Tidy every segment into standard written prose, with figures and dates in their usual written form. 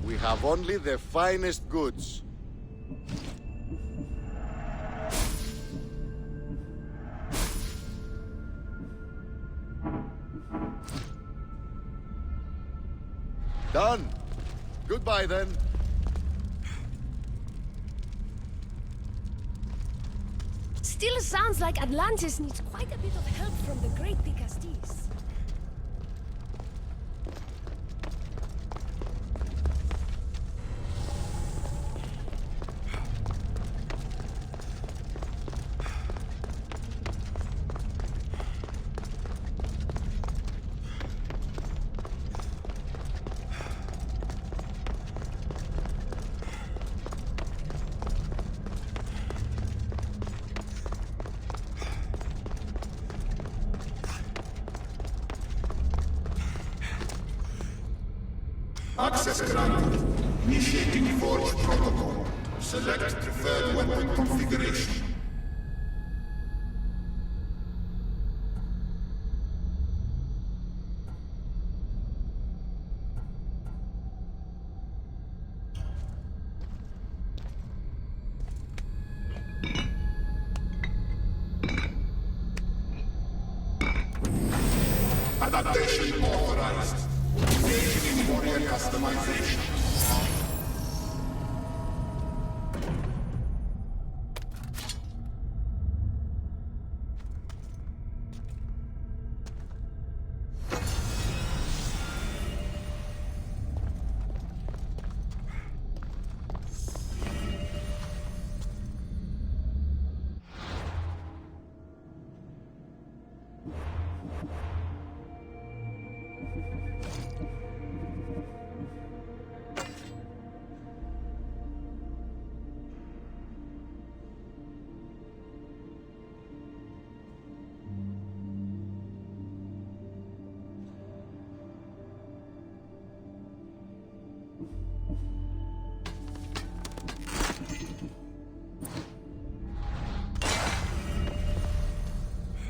We have only the finest goods. Done. Goodbye, then. Still sounds like Atlantis needs quite a bit of help from the Great Dicasties. Access granted. Initiating Forge Protocol. Select preferred weapon configuration. Adaptation authorized. Engaging in warrior customization.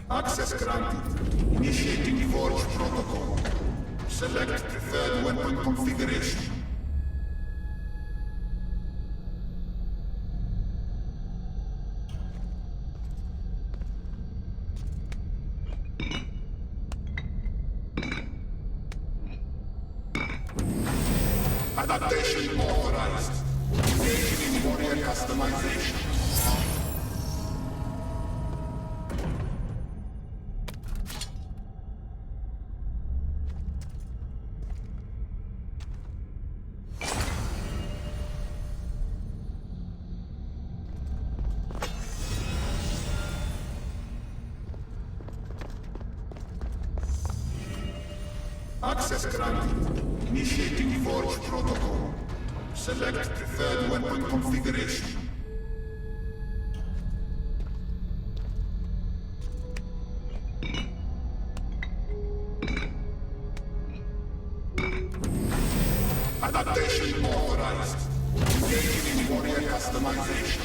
Access granted. Initiating Forge Protocol. Select preferred weapon configuration. Adaptation authorized. Engaging in warrior customization. Access granted. Initiating Forge Protocol. Select preferred weapon configuration. Adaptation authorized. Engaging in warrior customization.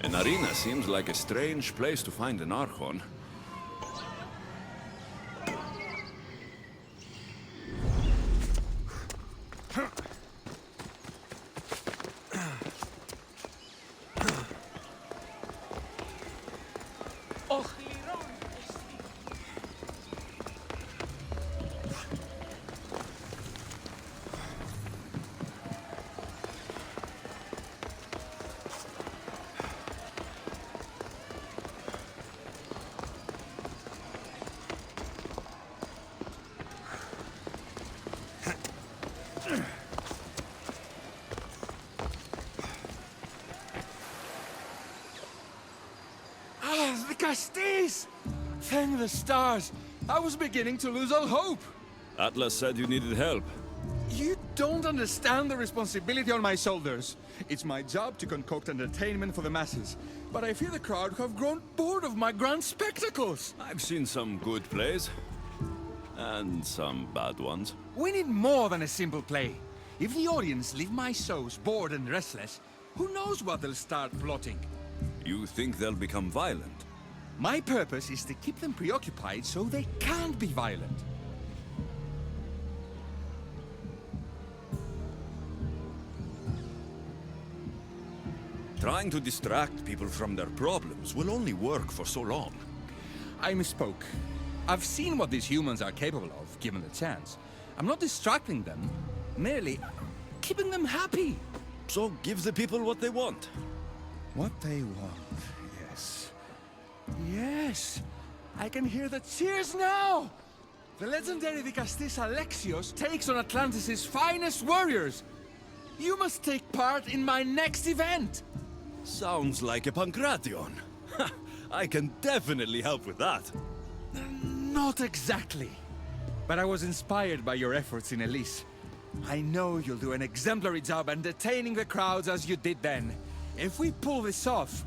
An arena seems like a strange place to find an Archon. Ah, the Castis! Thank the stars! I was beginning to lose all hope! Atlas said you needed help. You don't understand the responsibility on my shoulders. It's my job to concoct entertainment for the masses. But I fear the crowd have grown bored of my grand spectacles. I've seen some good plays. And some bad ones. We need more than a simple play. If the audience leave my shows bored and restless, who knows what they'll start plotting? You think they'll become violent? My purpose is to keep them preoccupied so they can't be violent. Trying to distract people from their problems will only work for so long. I misspoke. I've seen what these humans are capable of, given the chance. I'm not distracting them, merely keeping them happy. So give the people what they want. What they want, yes. Yes! I can hear the cheers now! The legendary Vicastis Alexios takes on Atlantis' finest warriors! You must take part in my next event! Sounds like a Pancration. I can definitely help with that. Not exactly. But I was inspired by your efforts in Elise. I know you'll do an exemplary job entertaining the crowds as you did then. If we pull this off,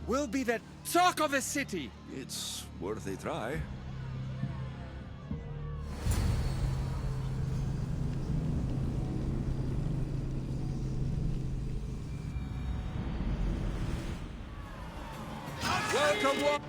we'll be the talk of the city! It's worth a try. Welcome,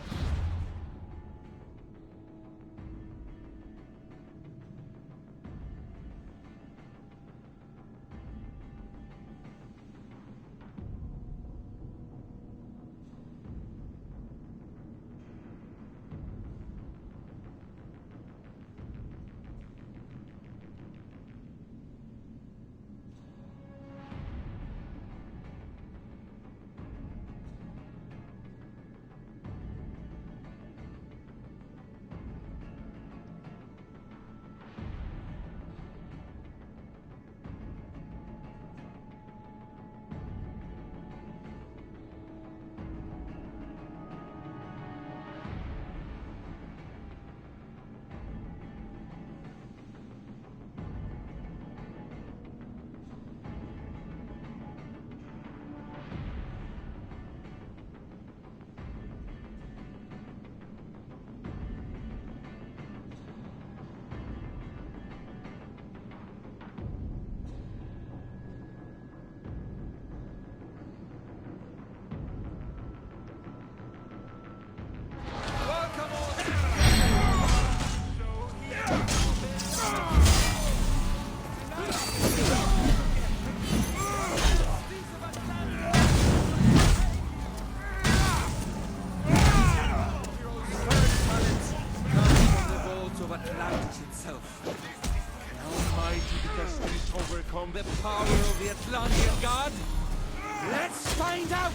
find out!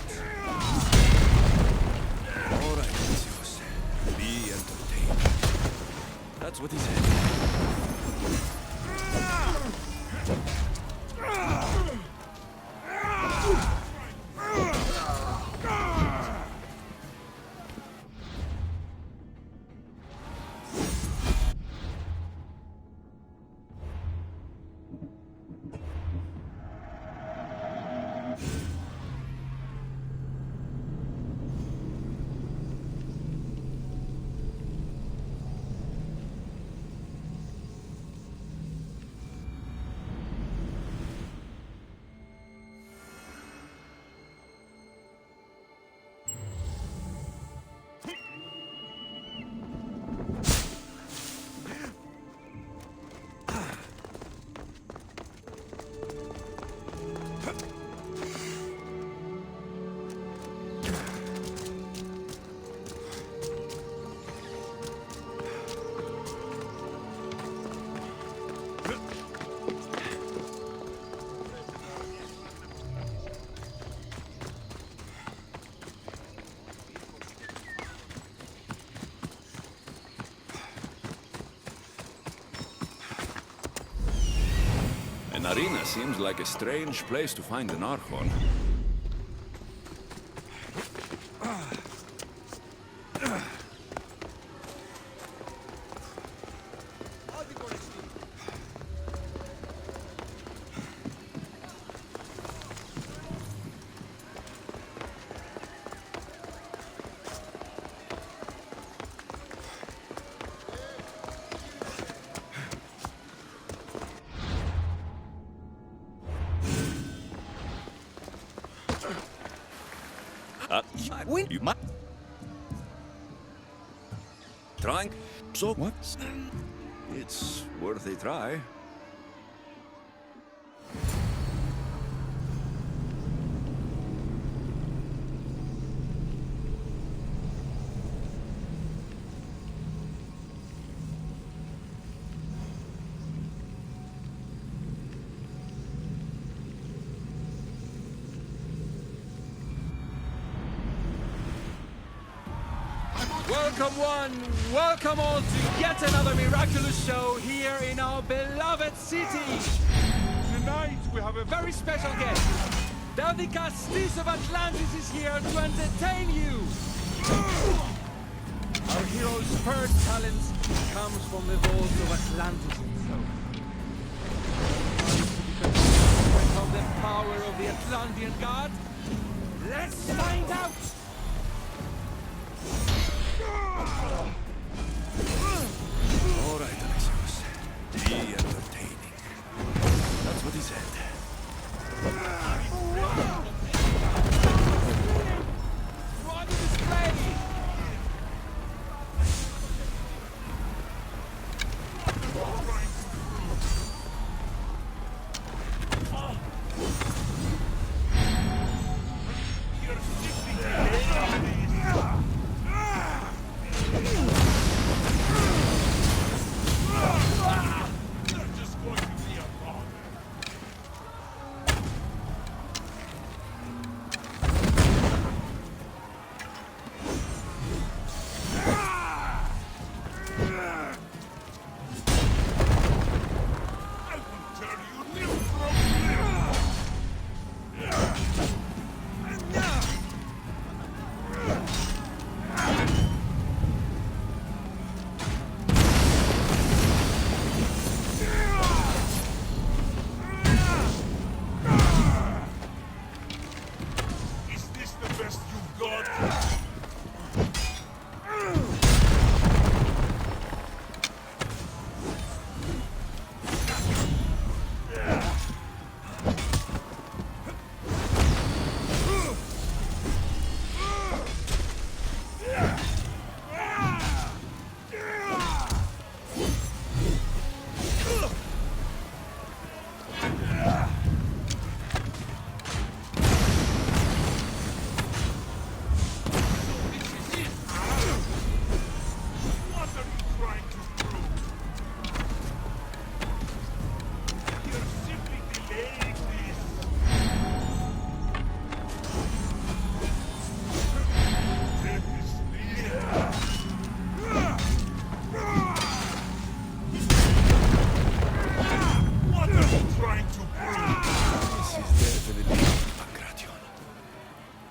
All right, Alexios. Be entertained. That's what he said. An arena seems like a strange place to find an Archon. You might trying. So what? It's worth a try. Welcome one, welcome all to yet another miraculous show here in our beloved city. Tonight we have a very special guest. The Castis of Atlantis is here to entertain you. Our hero's first talent comes from the vaults of Atlantis itself. From the power of the Atlantean god, let's find out! All right, Alexios. Be entertaining. That's what he said. Run display!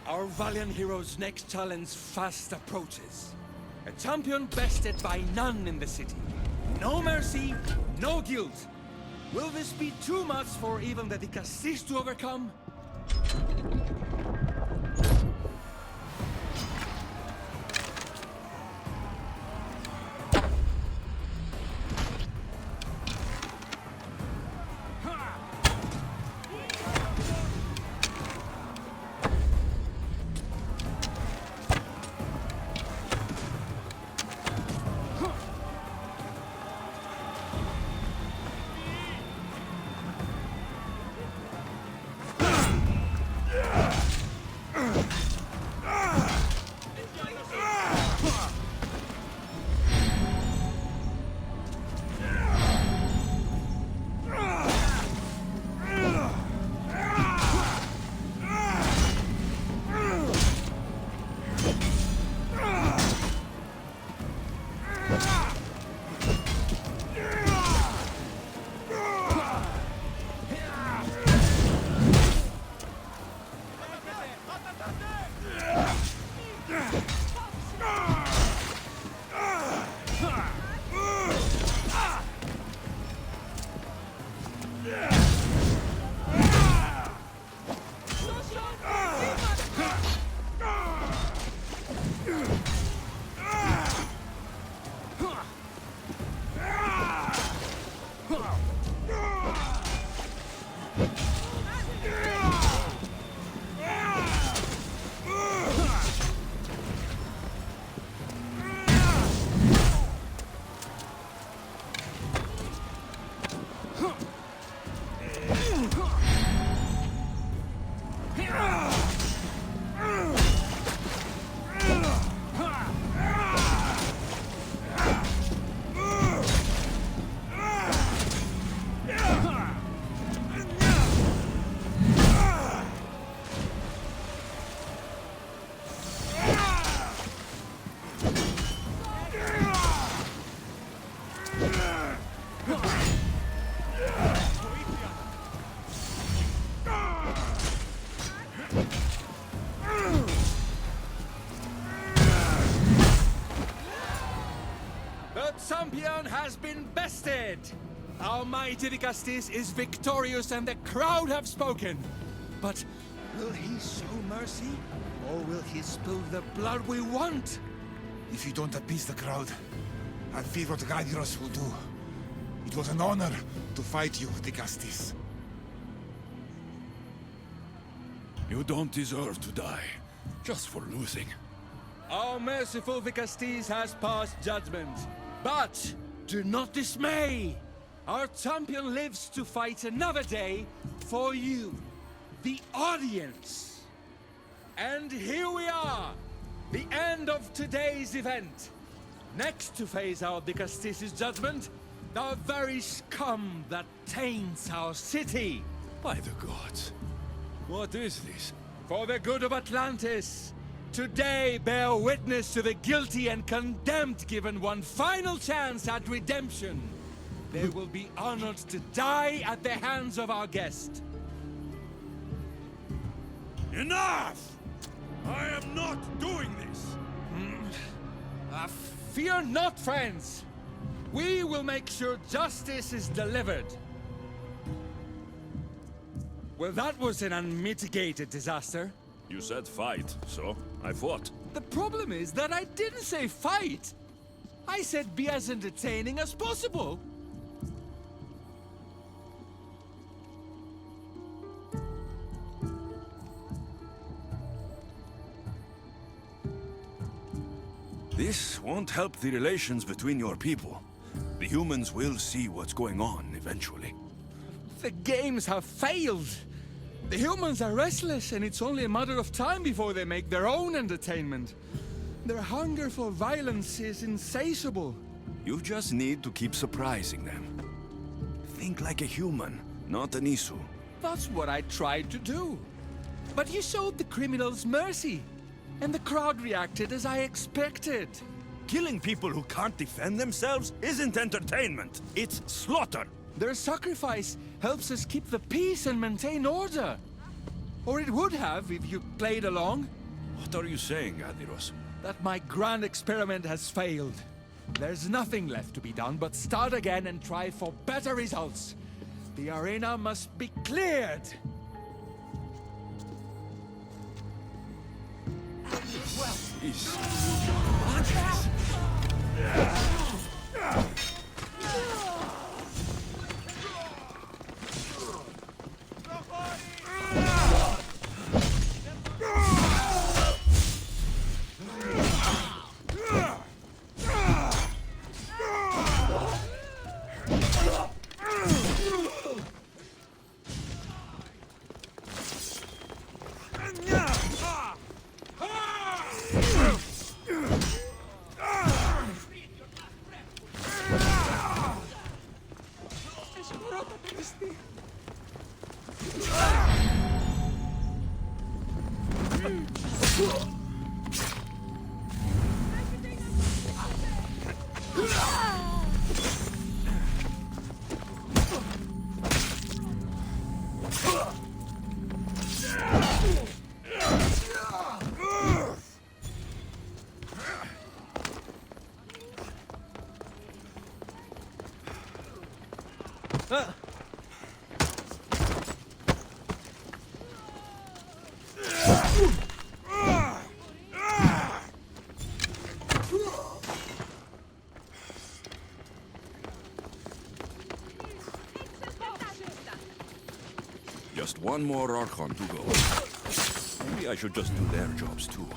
Our valiant hero's next challenge fast approaches. A champion bested by none in the city. No mercy, no guilt. Will this be too much for even the Dicastis to overcome? Champion has been bested! Our mighty Dicastis is victorious and the crowd have spoken. But will he show mercy? Or will he spill the blood we want? If you don't appease the crowd, I fear what Gairos will do. It was an honor to fight you, Dicastis. You don't deserve to die, just for losing. Our merciful Dicastis has passed judgment. But do not dismay! Our champion lives to fight another day for you, the audience. And here we are, the end of today's event. Next to face our Dicastis' judgment, the very scum that taints our city. By the gods, what is this? For the good of Atlantis, today bear witness to the guilty and condemned given one final chance at redemption. They will be honored to die at the hands of our guest. Enough! I am not doing this! Fear not, friends! We will make sure justice is delivered. Well, that was an unmitigated disaster. You said fight, so I fought. The problem is that I didn't say fight. I said be as entertaining as possible. This won't help the relations between your people. The humans will see what's going on eventually. The games have failed. The humans are restless, and it's only a matter of time before they make their own entertainment. Their hunger for violence is insatiable. You just need to keep surprising them. Think like a human, not an Isu. That's what I tried to do. But you showed the criminals mercy, and the crowd reacted as I expected. Killing people who can't defend themselves isn't entertainment. It's slaughter. Their sacrifice helps us keep the peace and maintain order. Or it would have if you played along. What are you saying, Adiros? That my grand experiment has failed. There's nothing left to be done but start again and try for better results. The arena must be cleared. Jeez. Just one more Archon to go. Maybe I should just do their jobs too.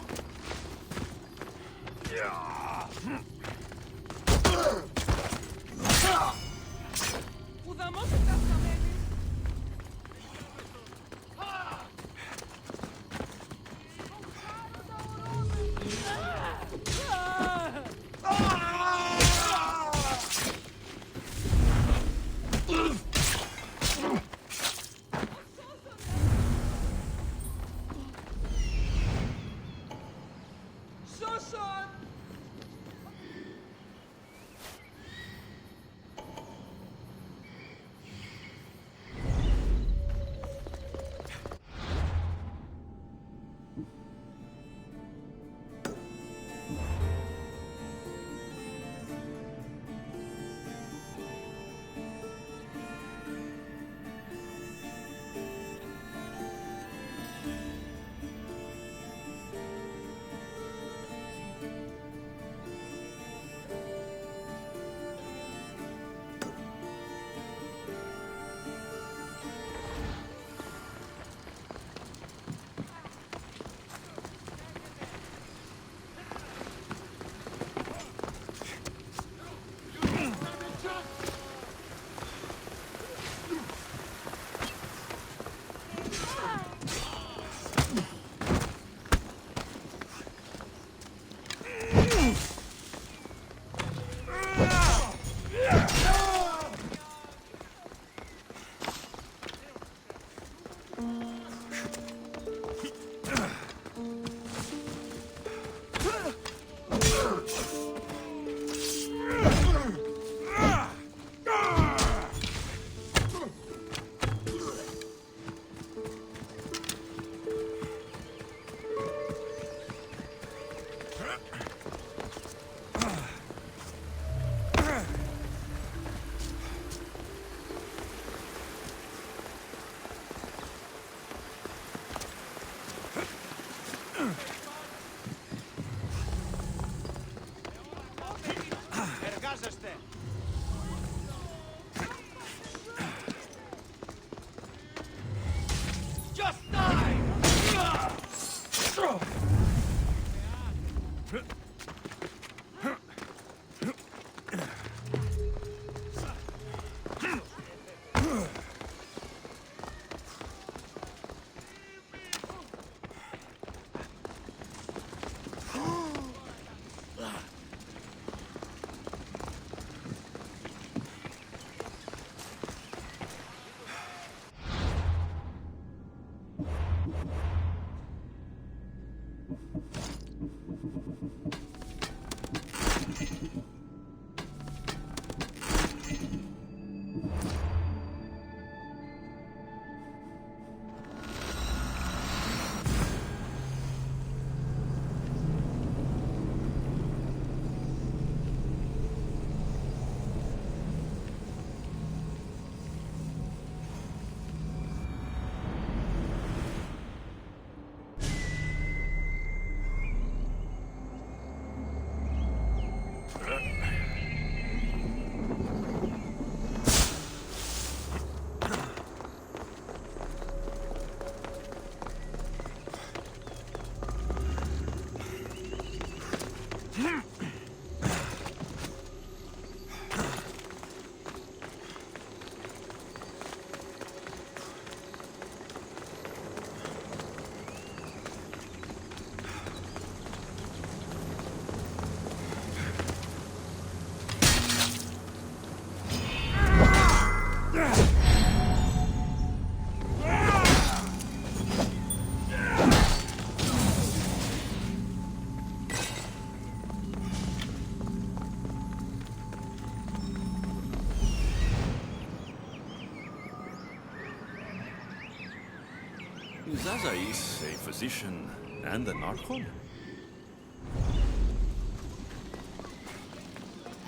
Zazais a physician and an archon?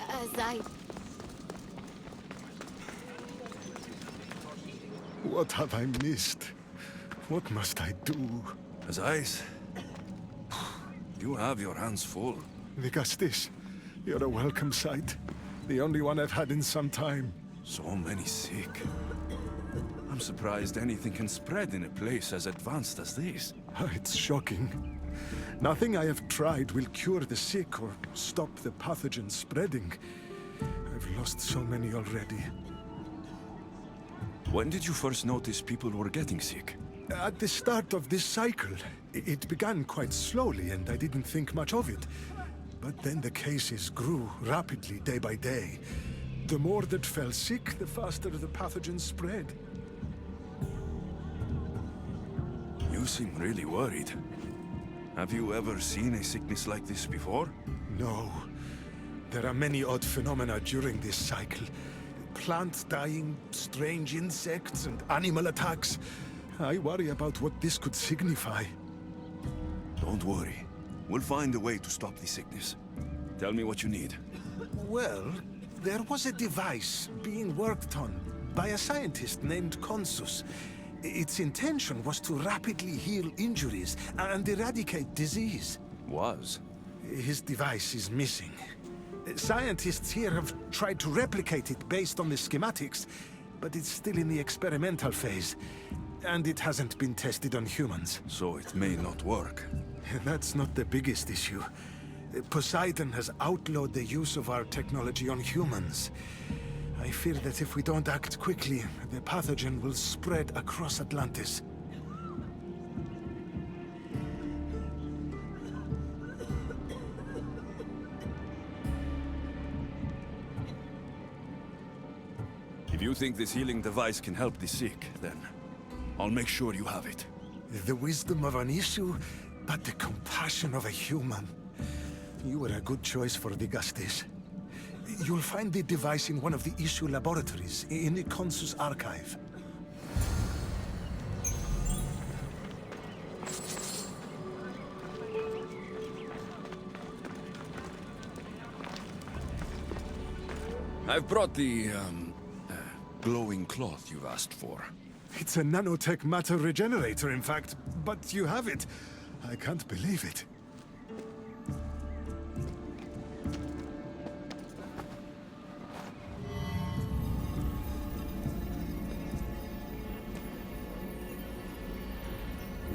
As I... What have I missed? What must I do? Zazais, you have your hands full. Vigastis, you're a welcome sight. The only one I've had in some time. So many sick. I'm surprised anything can spread in a place as advanced as this. It's shocking. Nothing I have tried will cure the sick or stop the pathogen spreading. I've lost so many already. When did you first notice people were getting sick? At the start of this cycle, it began quite slowly and I didn't think much of it. But then the cases grew rapidly day by day. The more that fell sick, the faster the pathogen spread. You seem really worried. Have you ever seen a sickness like this before? No. There are many odd phenomena during this cycle. Plant dying, strange insects, and animal attacks. I worry about what this could signify. Don't worry. We'll find a way to stop the sickness. Tell me what you need. Well, there was a device being worked on by a scientist named Consus. Its intention was to rapidly heal injuries and eradicate disease. Was? His device is missing. Scientists here have tried to replicate it based on the schematics, but it's still in the experimental phase, and it hasn't been tested on humans. So it may not work. That's not the biggest issue. Poseidon has outlawed the use of our technology on humans. I fear that if we don't act quickly, the pathogen will spread across Atlantis. If you think this healing device can help the sick, then I'll make sure you have it. The wisdom of an issue, but the compassion of a human. You were a good choice for Vigastis. You'll find the device in one of the issue laboratories, in the Consus archive. I've brought the, glowing cloth you've asked for. It's a nanotech matter regenerator, in fact, but you have it. I can't believe it.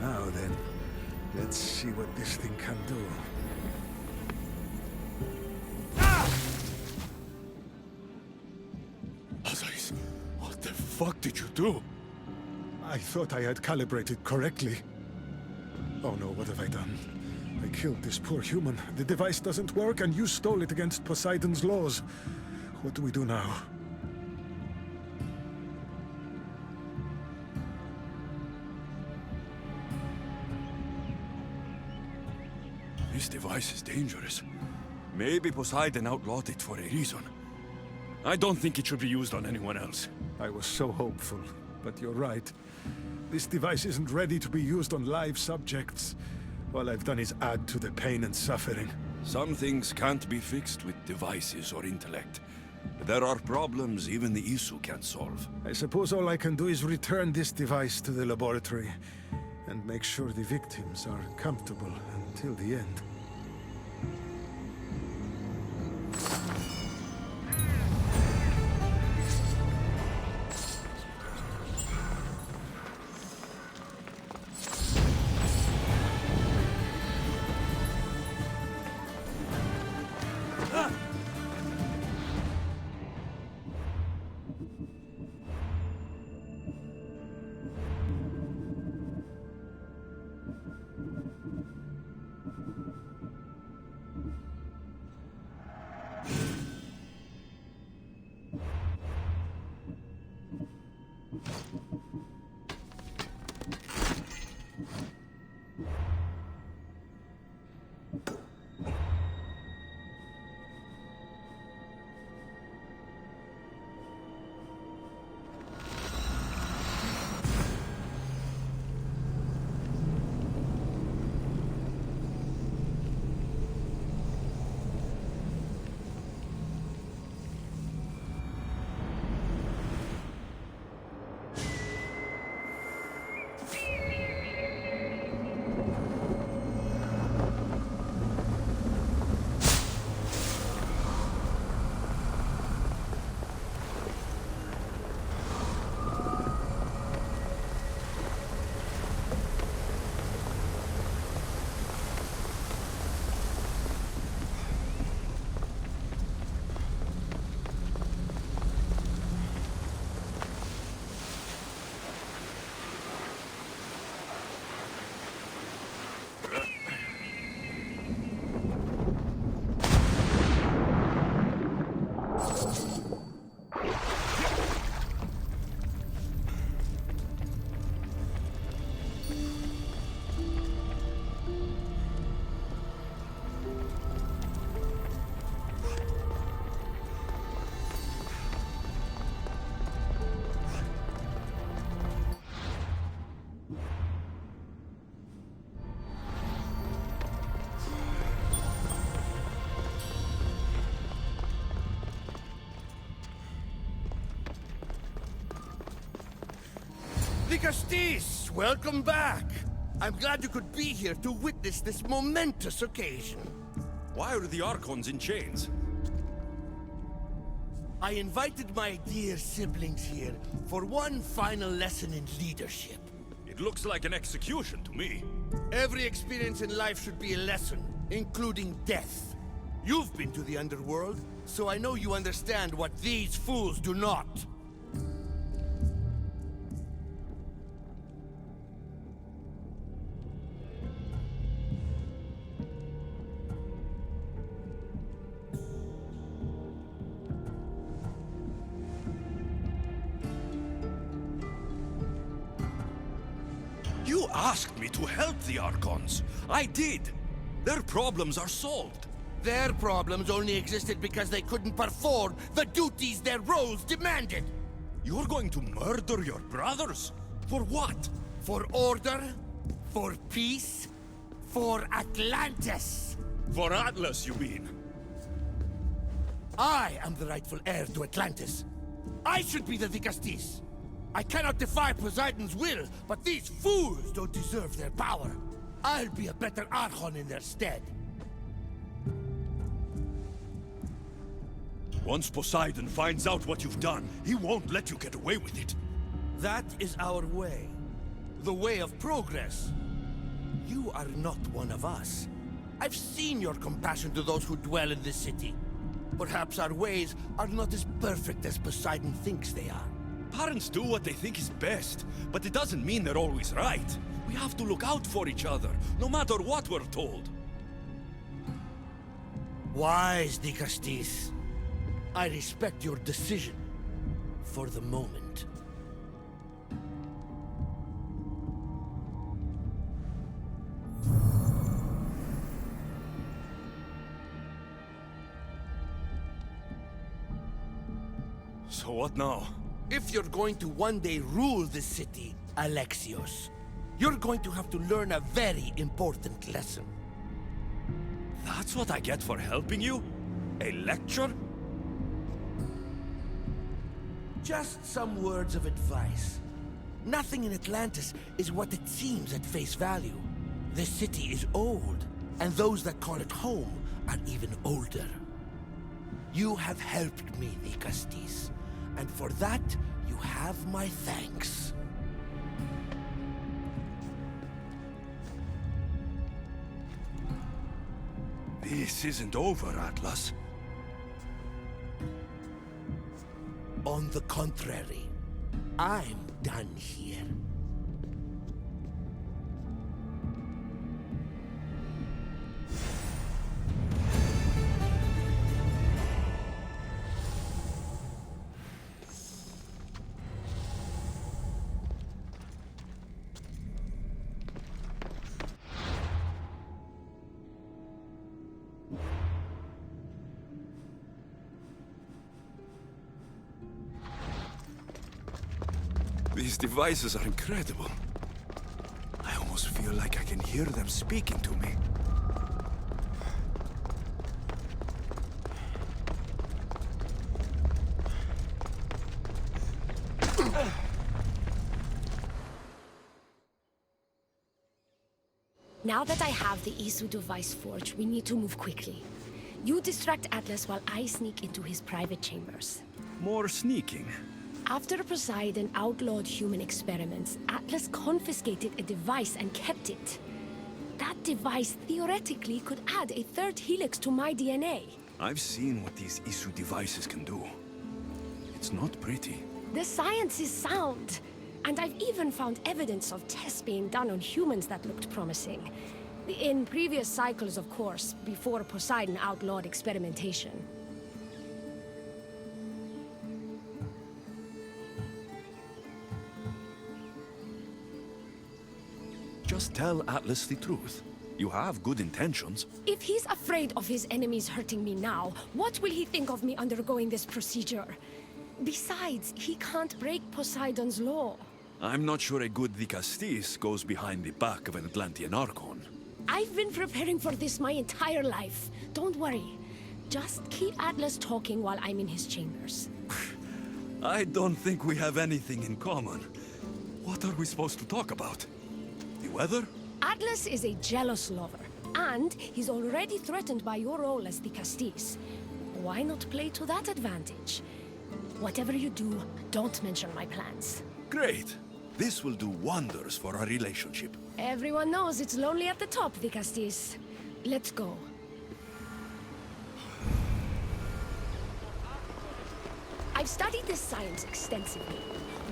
Now then, let's see what this thing can do. Azais, what the fuck did you do? I thought I had calibrated correctly. Oh no, what have I done? I killed this poor human. The device doesn't work, and you stole it against Poseidon's laws. What do we do now? This device is dangerous. Maybe Poseidon outlawed it for a reason. I don't think it should be used on anyone else. I was so hopeful, but you're right. This device isn't ready to be used on live subjects. All I've done is add to the pain and suffering. Some things can't be fixed with devices or intellect. There are problems even the Isu can't solve. I suppose all I can do is return this device to the laboratory and make sure the victims are comfortable until the end. Castis, welcome back. I'm glad you could be here to witness this momentous occasion. Why are the Archons in chains? I invited my dear siblings here for one final lesson in leadership. It looks like an execution to me. Every experience in life should be a lesson, including death. You've been to the underworld, so I know you understand what these fools do not. You asked me to help the Archons. I did. Their problems are solved. Their problems only existed because they couldn't perform the duties their roles demanded. You're going to murder your brothers? For what? For order, for peace, for Atlantis. For Atlas, you mean? I am the rightful heir to Atlantis. I should be the Vicastis. I cannot defy Poseidon's will, but these fools don't deserve their power. I'll be a better Archon in their stead. Once Poseidon finds out what you've done, he won't let you get away with it. That is our way. The way of progress. You are not one of us. I've seen your compassion to those who dwell in this city. Perhaps our ways are not as perfect as Poseidon thinks they are. Parents do what they think is best, but it doesn't mean they're always right. We have to look out for each other, no matter what we're told. Wise, Dicastis. I respect your decision. For the moment. So what now? If you're going to one day rule this city, Alexios, you're going to have to learn a very important lesson. That's what I get for helping you? A lecture? Just some words of advice. Nothing in Atlantis is what it seems at face value. The city is old, and those that call it home are even older. You have helped me, Dicastis, and for that, you have my thanks. This isn't over, Atlas. On the contrary, I'm done here. These devices are incredible. I almost feel like I can hear them speaking to me. Now that I have the Isu device forged, we need to move quickly. You distract Atlas while I sneak into his private chambers. More sneaking. After Poseidon outlawed human experiments, Atlas confiscated a device and kept it. That device theoretically could add a third helix to my DNA. I've seen what these Isu devices can do. It's not pretty. The science is sound, and I've even found evidence of tests being done on humans that looked promising. In previous cycles, of course, before Poseidon outlawed experimentation. Just tell Atlas the truth. You have good intentions. If he's afraid of his enemies hurting me now, what will he think of me undergoing this procedure? Besides, he can't break Poseidon's law. I'm not sure a good Dicastis goes behind the back of an Atlantean Archon. I've been preparing for this my entire life. Don't worry. Just keep Atlas talking while I'm in his chambers. I don't think we have anything in common. What are we supposed to talk about? The weather? Atlas is a jealous lover, and he's already threatened by your role as the Castis. Why not play to that advantage? Whatever you do, don't mention my plans. Great. This will do wonders for our relationship. Everyone knows it's lonely at the top, the Castis. Let's go. I've studied this science extensively.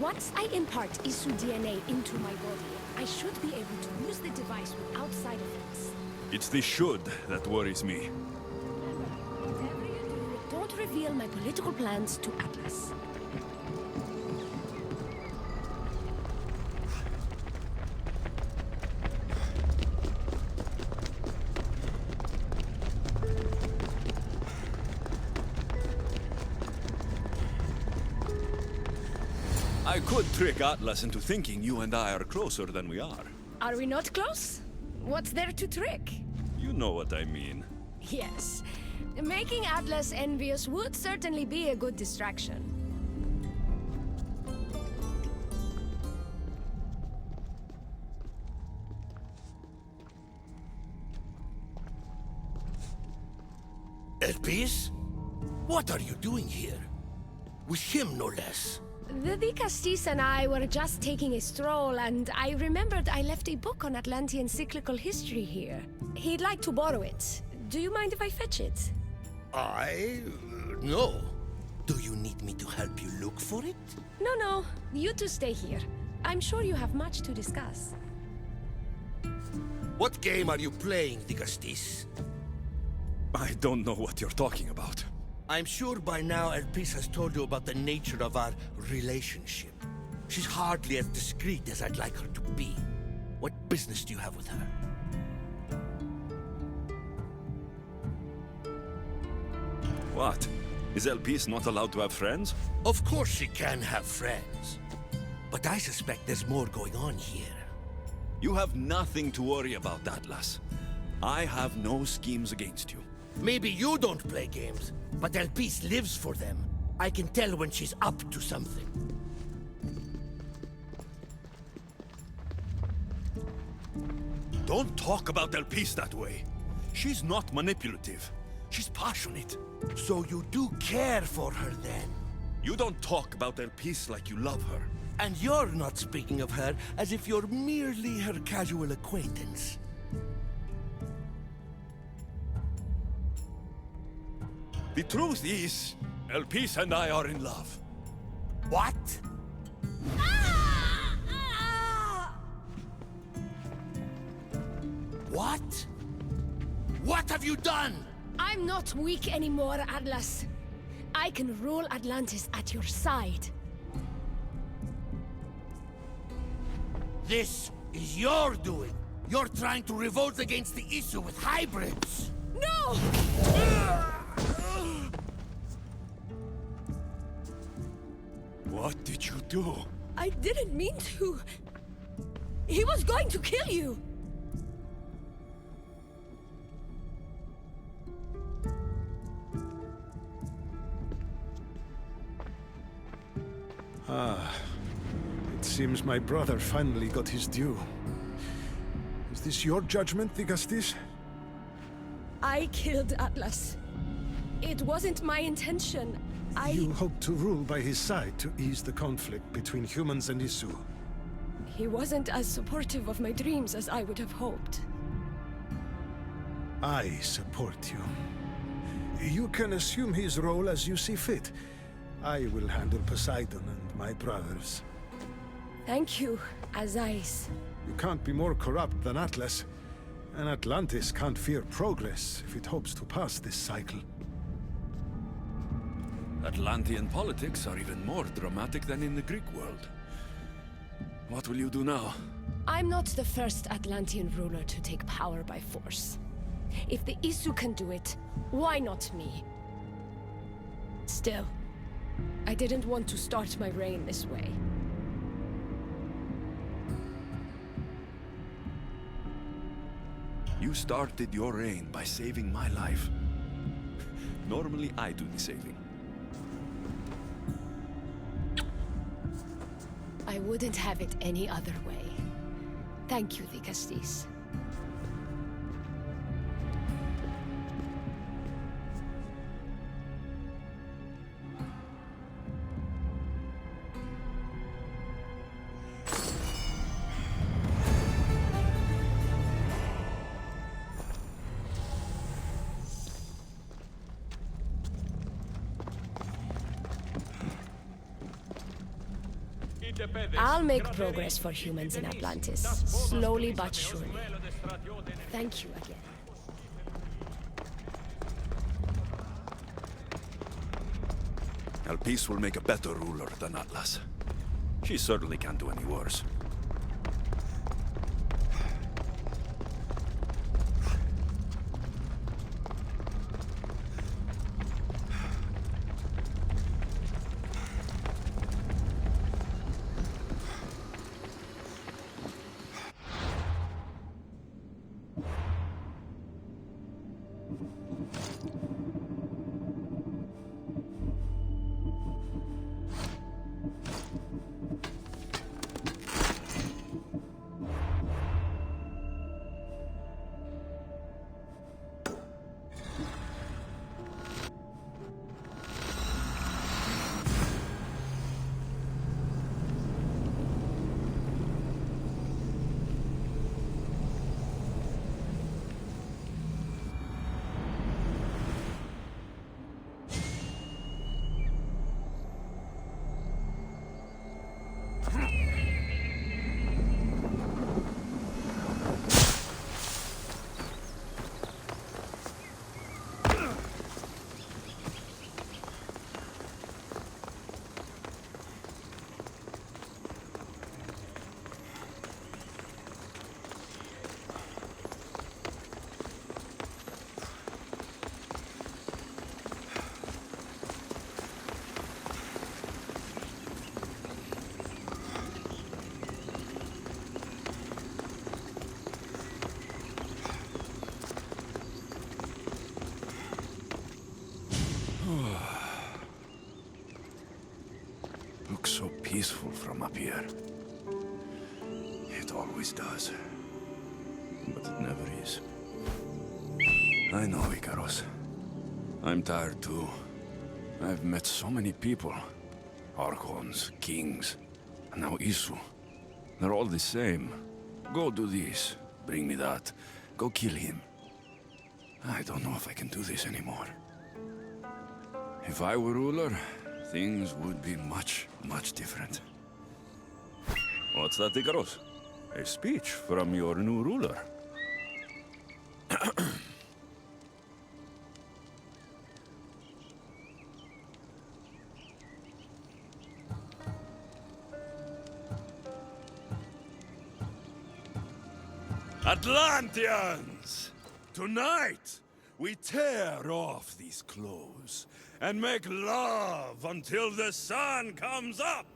Once I impart Isu DNA into my body, I should be able to use the device without side effects. It's the should that worries me. Whatever you do, don't reveal my political plans to Atlas. I could trick Atlas into thinking you and I are closer than we are. Are we not close? What's there to trick? You know what I mean. Yes. Making Atlas envious would certainly be a good distraction. Elpis? What are you doing here? With him, no less. The Castis and I were just taking a stroll, and I remembered I left a book on Atlantean cyclical history here. He'd like to borrow it. Do you mind if I fetch it? No. Do you need me to help you look for it? No. You two stay here. I'm sure you have much to discuss. What game are you playing, the Castis? I don't know what you're talking about. I'm sure by now Elpis has told you about the nature of our relationship. She's hardly as discreet as I'd like her to be. What business do you have with her? What? Is Elpis not allowed to have friends? Of course she can have friends. But I suspect there's more going on here. You have nothing to worry about, Atlas. I have no schemes against you. Maybe you don't play games, but Elpis lives for them. I can tell when she's up to something. Don't talk about Elpis that way. She's not manipulative. She's passionate. So you do care for her then? You don't talk about Elpis like you love her. And you're not speaking of her as if you're merely her casual acquaintance. The truth is, Elpis and I are in love. What? What? What have you done? I'm not weak anymore, Atlas. I can rule Atlantis at your side. This is your doing. You're trying to revolt against the Isu with hybrids. No! What did you do? I didn't mean to. He was going to kill you. It seems my brother finally got his due. Is this your judgment, the Castis? I killed Atlas. It wasn't my intention. You hoped to rule by his side to ease the conflict between humans and Isu. He wasn't as supportive of my dreams as I would have hoped. I support you. You can assume his role as you see fit. I will handle Poseidon and my brothers. Thank you, Azais. You can't be more corrupt than Atlas. And Atlantis can't fear progress if it hopes to pass this cycle. Atlantean politics are even more dramatic than in the Greek world. What will you do now? I'm not the first Atlantean ruler to take power by force. If the Isu can do it, why not me? Still, I didn't want to start my reign this way. You started your reign by saving my life. Normally I do the saving. I wouldn't have it any other way. Thank you, the Castis. I'll make progress for humans in Atlantis, slowly but surely. Thank you again. Alpice will make a better ruler than Atlas. She certainly can't do any worse. Looks so peaceful from up here. It always does. But it never is. I know, Icaros. I'm tired too. I've met so many people. Archons, kings, and now Isu. They're all the same. Go do this, bring me that. Go kill him. I don't know if I can do this anymore. If I were ruler, things would be much, much different. What's that, Icaros? A speech from your new ruler. Atlanteans! Tonight, we tear off these clothes and make love until the sun comes up!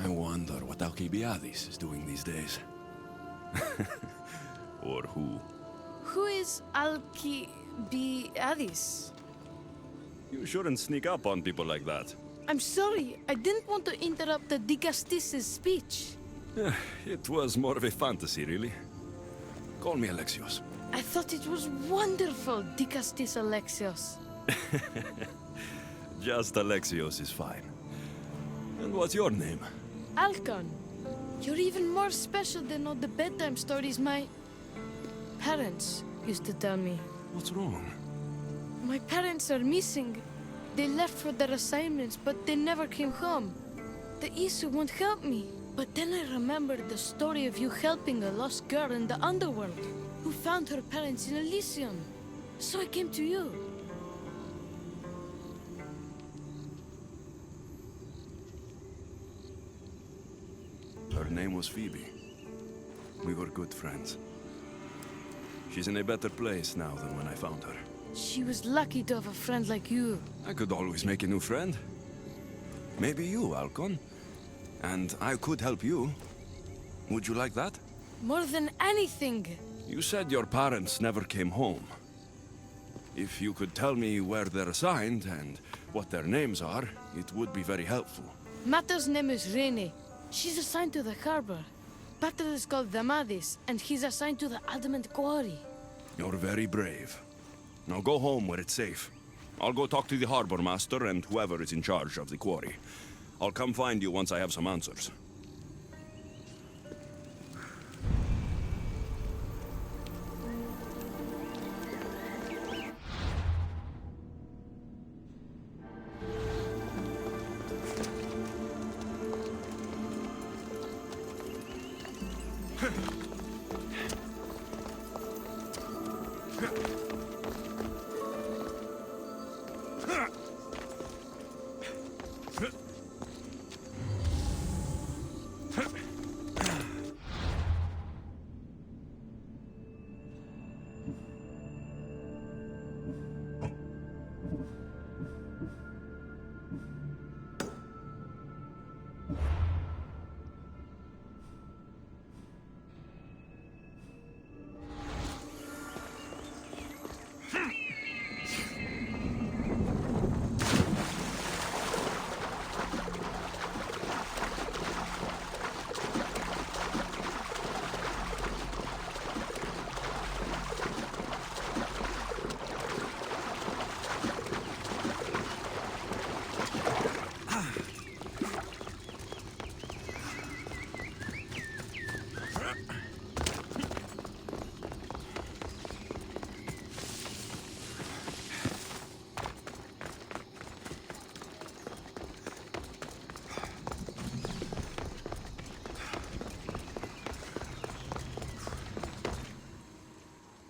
I wonder what Alcibiades is doing these days. Or who? Who is Alcibiades? You shouldn't sneak up on people like that. I'm sorry, I didn't want to interrupt the Dicastis' speech. It was more of a fantasy, really. Call me Alexios. I thought it was wonderful, Dicastis Alexios. Just Alexios is fine. And what's your name? Alcon, you're even more special than all the bedtime stories my parents used to tell me. What's wrong? My parents are missing. They left for their assignments, but they never came home. The Isu won't help me. But then I remembered the story of you helping a lost girl in the underworld, who found her parents in Elysium. So I came to you. Her name was Phoebe. We were good friends. She's in a better place now than when I found her. She was lucky to have a friend like you. I could always make a new friend. Maybe you, Alcon. And I could help you. Would you like that? More than anything. You said your parents never came home. If you could tell me where they're assigned and what their names are, it would be very helpful. Mata's name is Rene. She's assigned to the harbor. Pater is called Damadis, and he's assigned to the adamant quarry. You're very brave. Now go home where it's safe. I'll go talk to the harbor master and whoever is in charge of the quarry. I'll come find you once I have some answers.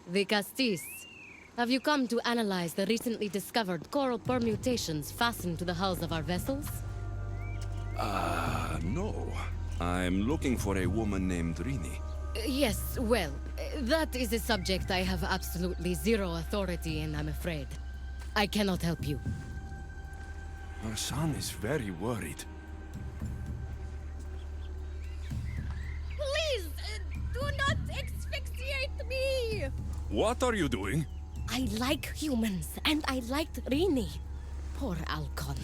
The Castis. Have you come to analyze the recently discovered coral permutations fastened to the hulls of our vessels? No. I'm looking for a woman named Rini. Yes, well, that is a subject I have absolutely zero authority in, I'm afraid. I cannot help you. Our son is very worried. Please, do not asphyxiate me! What are you doing? I like humans, and I liked Rini. Poor Alcon.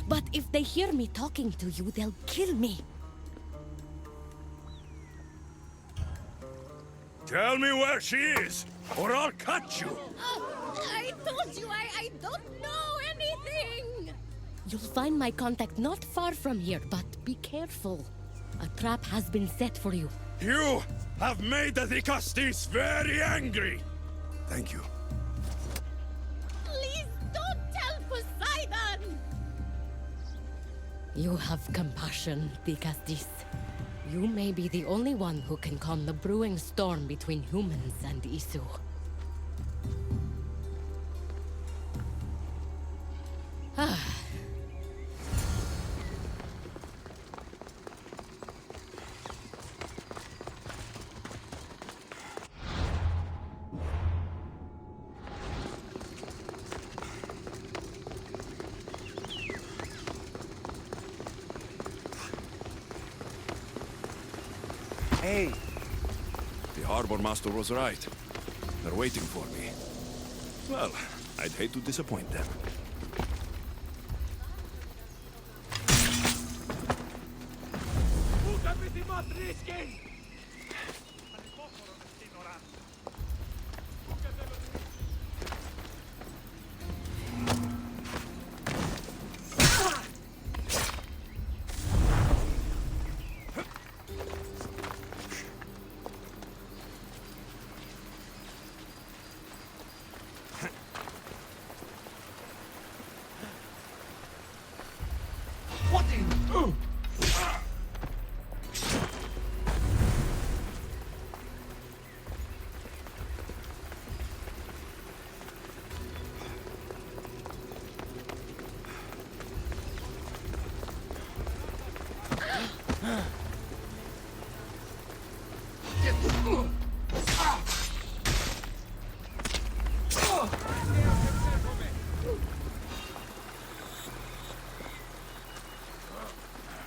But if they hear me talking to you, they'll kill me. Tell me where she is, or I'll cut you! I told you I don't know anything! You'll find my contact not far from here, but be careful. A trap has been set for you. You have made the Castis very angry! Thank you. Please don't tell Poseidon! You have compassion, Castis. You may be the only one who can calm the brewing storm between humans and Isu. Hey! The harbor master was right. They're waiting for me. Well, I'd hate to disappoint them.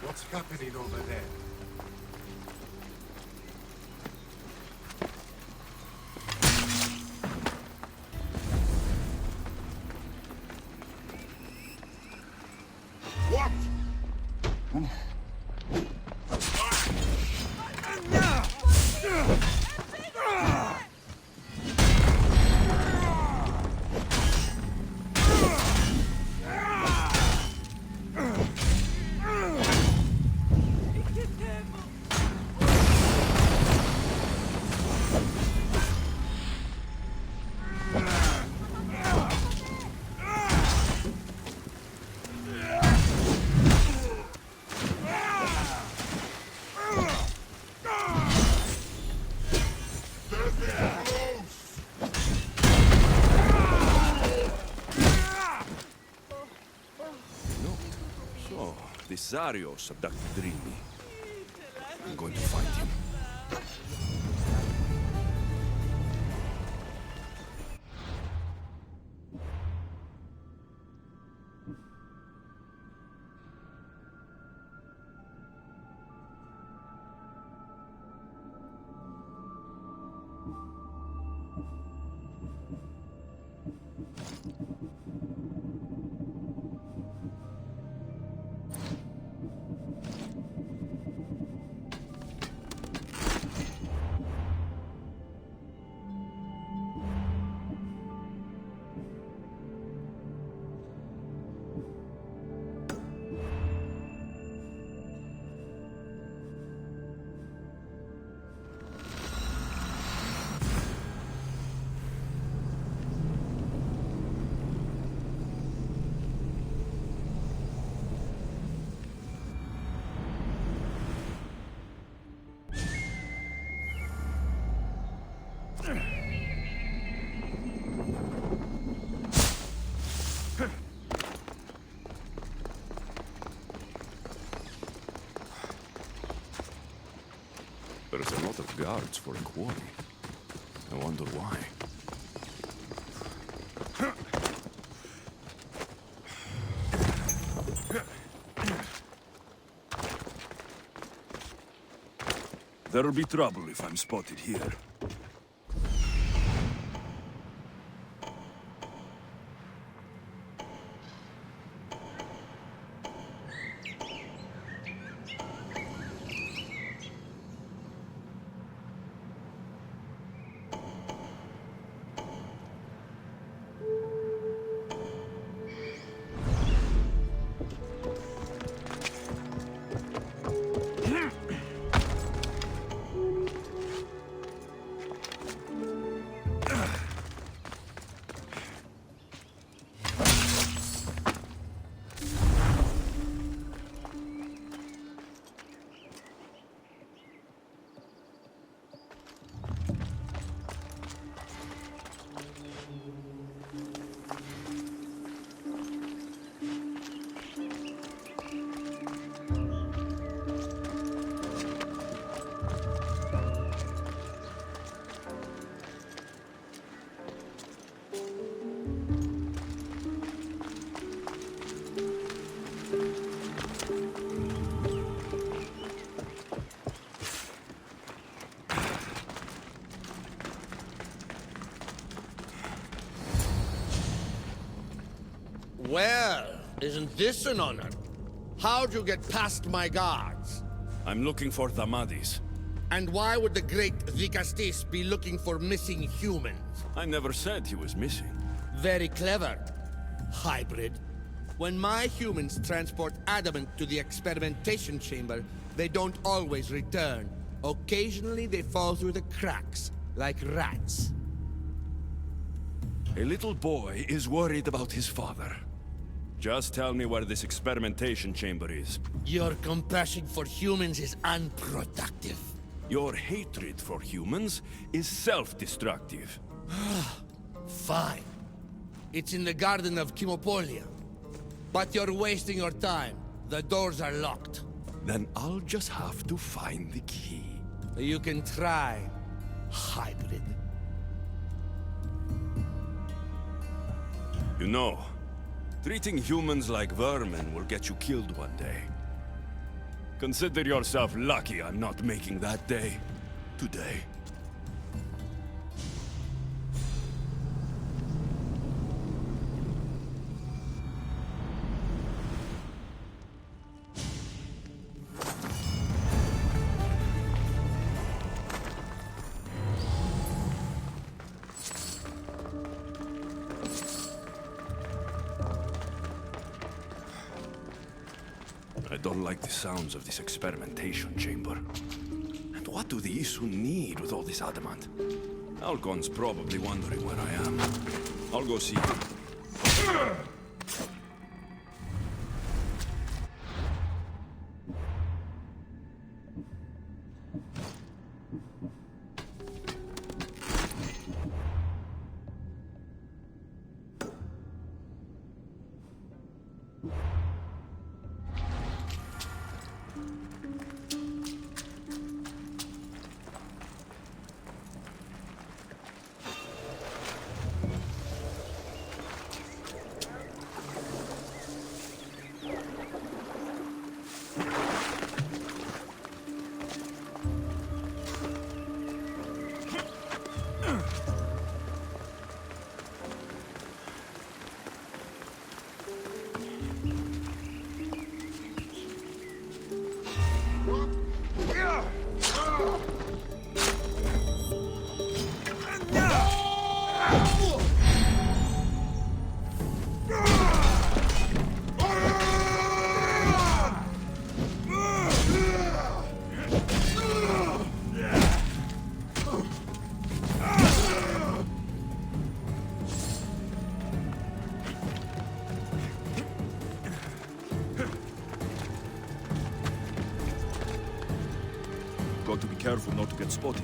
What's happening over there? What? Emisarios abducted Drini. I'm going to find him. There's a lot of guards for a quarry. I wonder why. There'll be trouble if I'm spotted here. Well, isn't this an honor? How'd you get past my guards? I'm looking for Thamadis. And why would the great Vikastis be looking for missing humans? I never said he was missing. Very clever. Hybrid. When my humans transport adamant to the experimentation chamber, they don't always return. Occasionally they fall through the cracks, like rats. A little boy is worried about his father. Just tell me where this experimentation chamber is. Your compassion for humans is unproductive. Your hatred for humans is self-destructive. Fine. It's in the Garden of Kimopolia. But you're wasting your time. The doors are locked. Then I'll just have to find the key. You can try, hybrid. You know, treating humans like vermin will get you killed one day. Consider yourself lucky I'm not making that day today. I don't like the sounds of this experimentation chamber. And what do the Isu need with all this adamant? Alcon's probably wondering where I am. I'll go see him. want to be careful not to get spotted.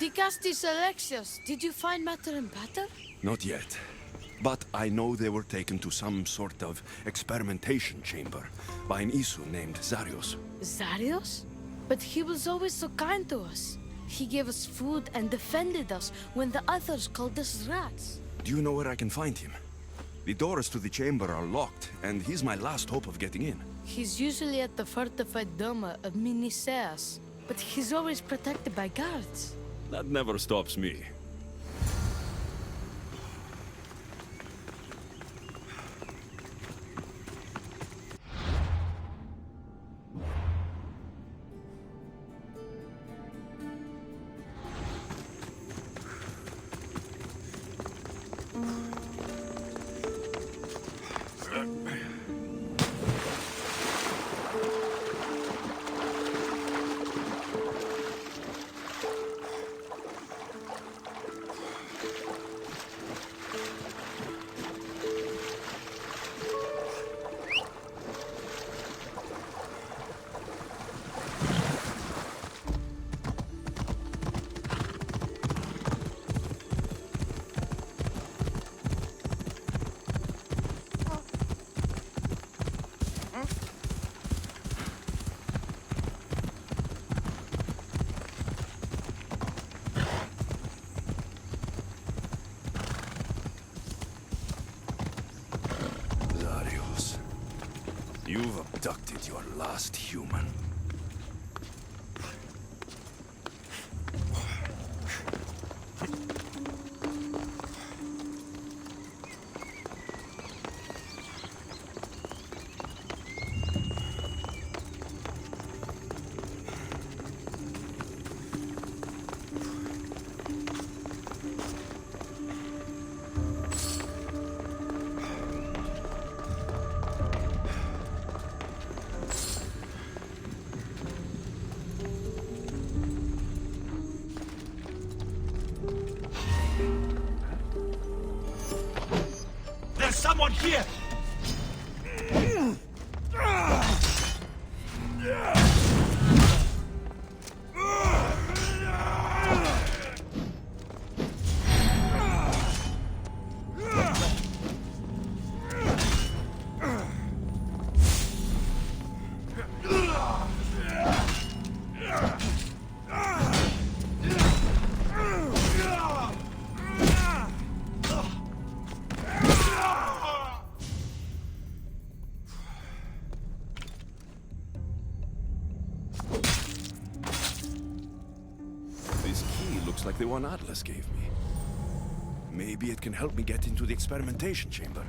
Dicastis Alexios, did you find matter and patter? Not yet. But I know they were taken to some sort of experimentation chamber by an Isu named Zarios. Zarios? But he was always so kind to us. He gave us food and defended us when the others called us rats. Do you know where I can find him? The doors to the chamber are locked, and he's my last hope of getting in. He's usually at the fortified Doma of Miniseas, but he's always protected by guards. That never stops me. You've abducted your last human. Someone here! Like the one Atlas gave me. Maybe it can help me get into the experimentation chamber.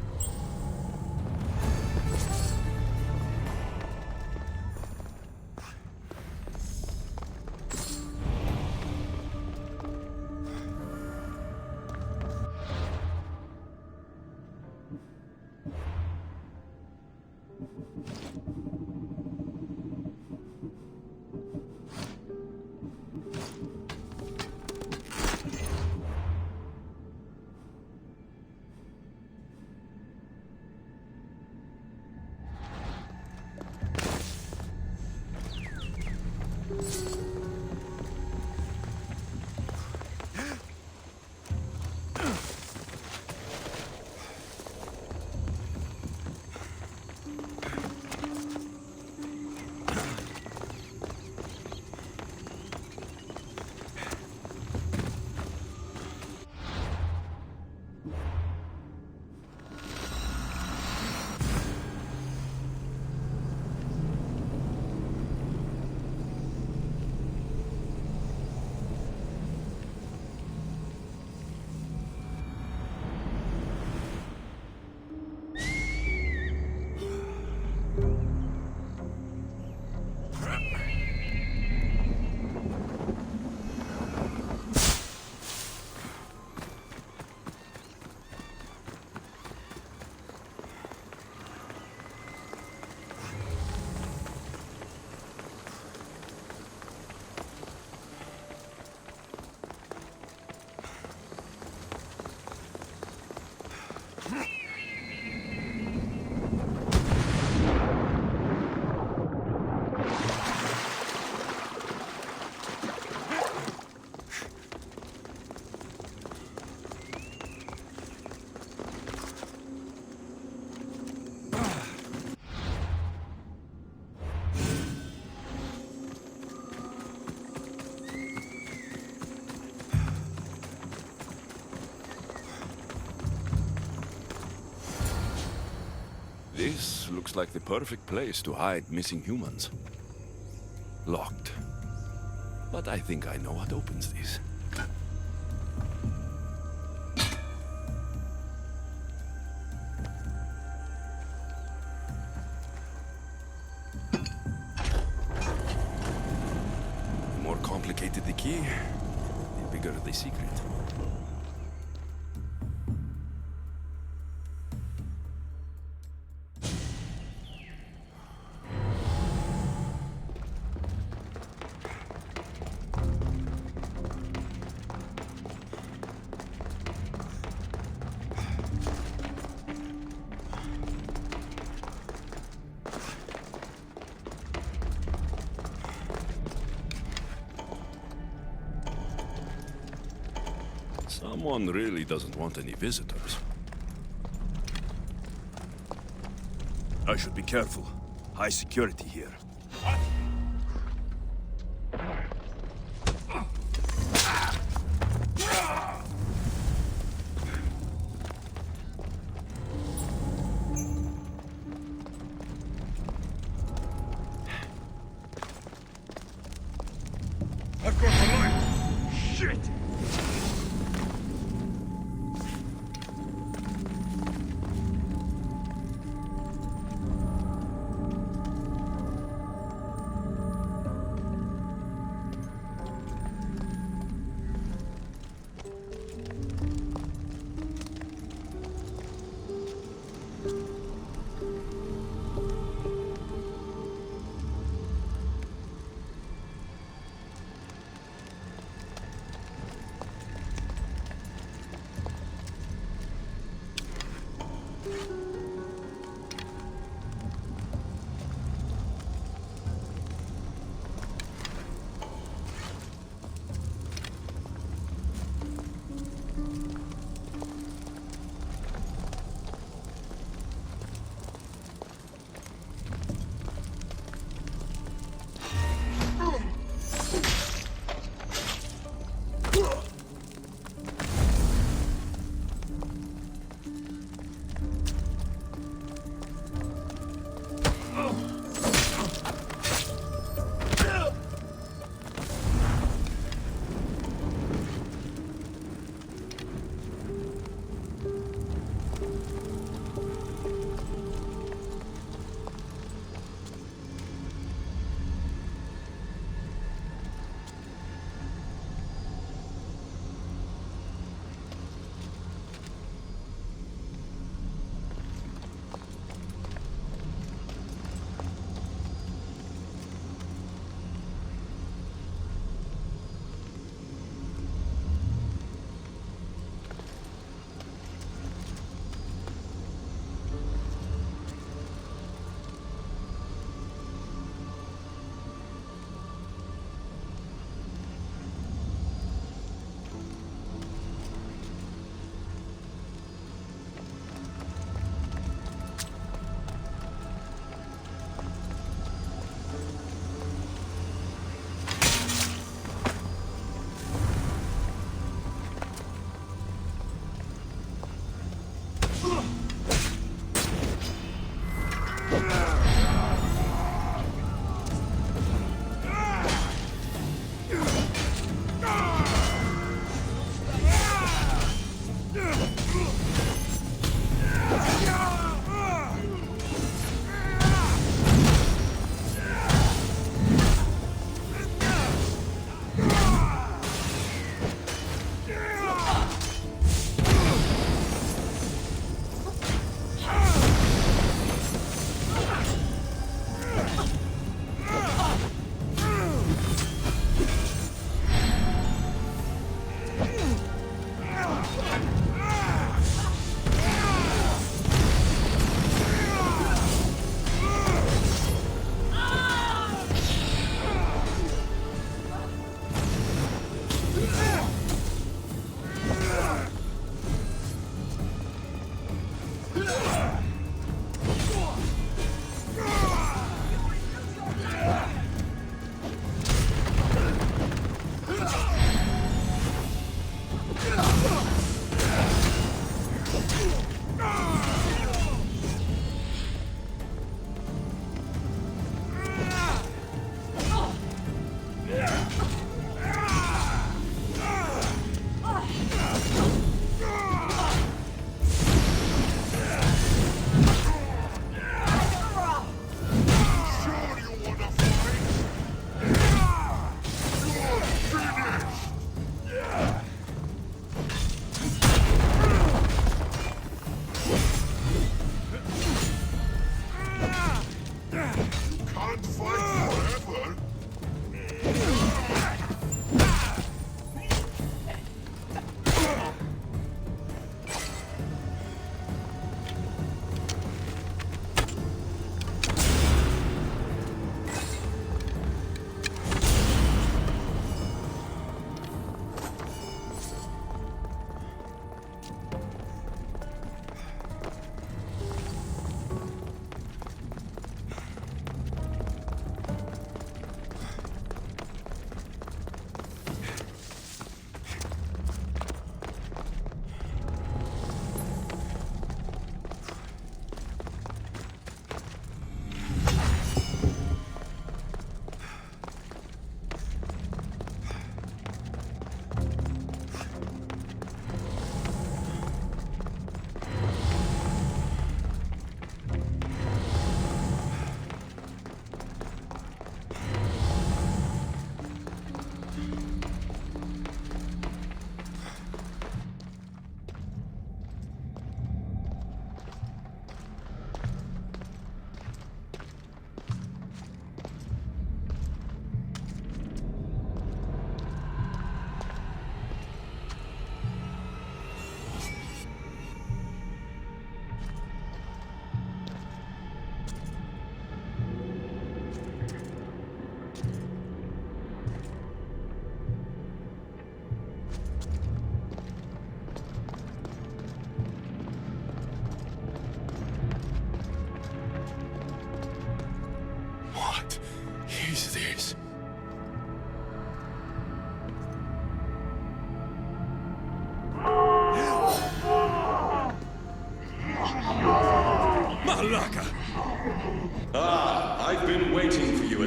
This looks like the perfect place to hide missing humans. Locked. But I think I know what opens these. The more complicated the key, the bigger the secret. Someone really doesn't want any visitors. I should be careful. High security here. I've got the light! Shit!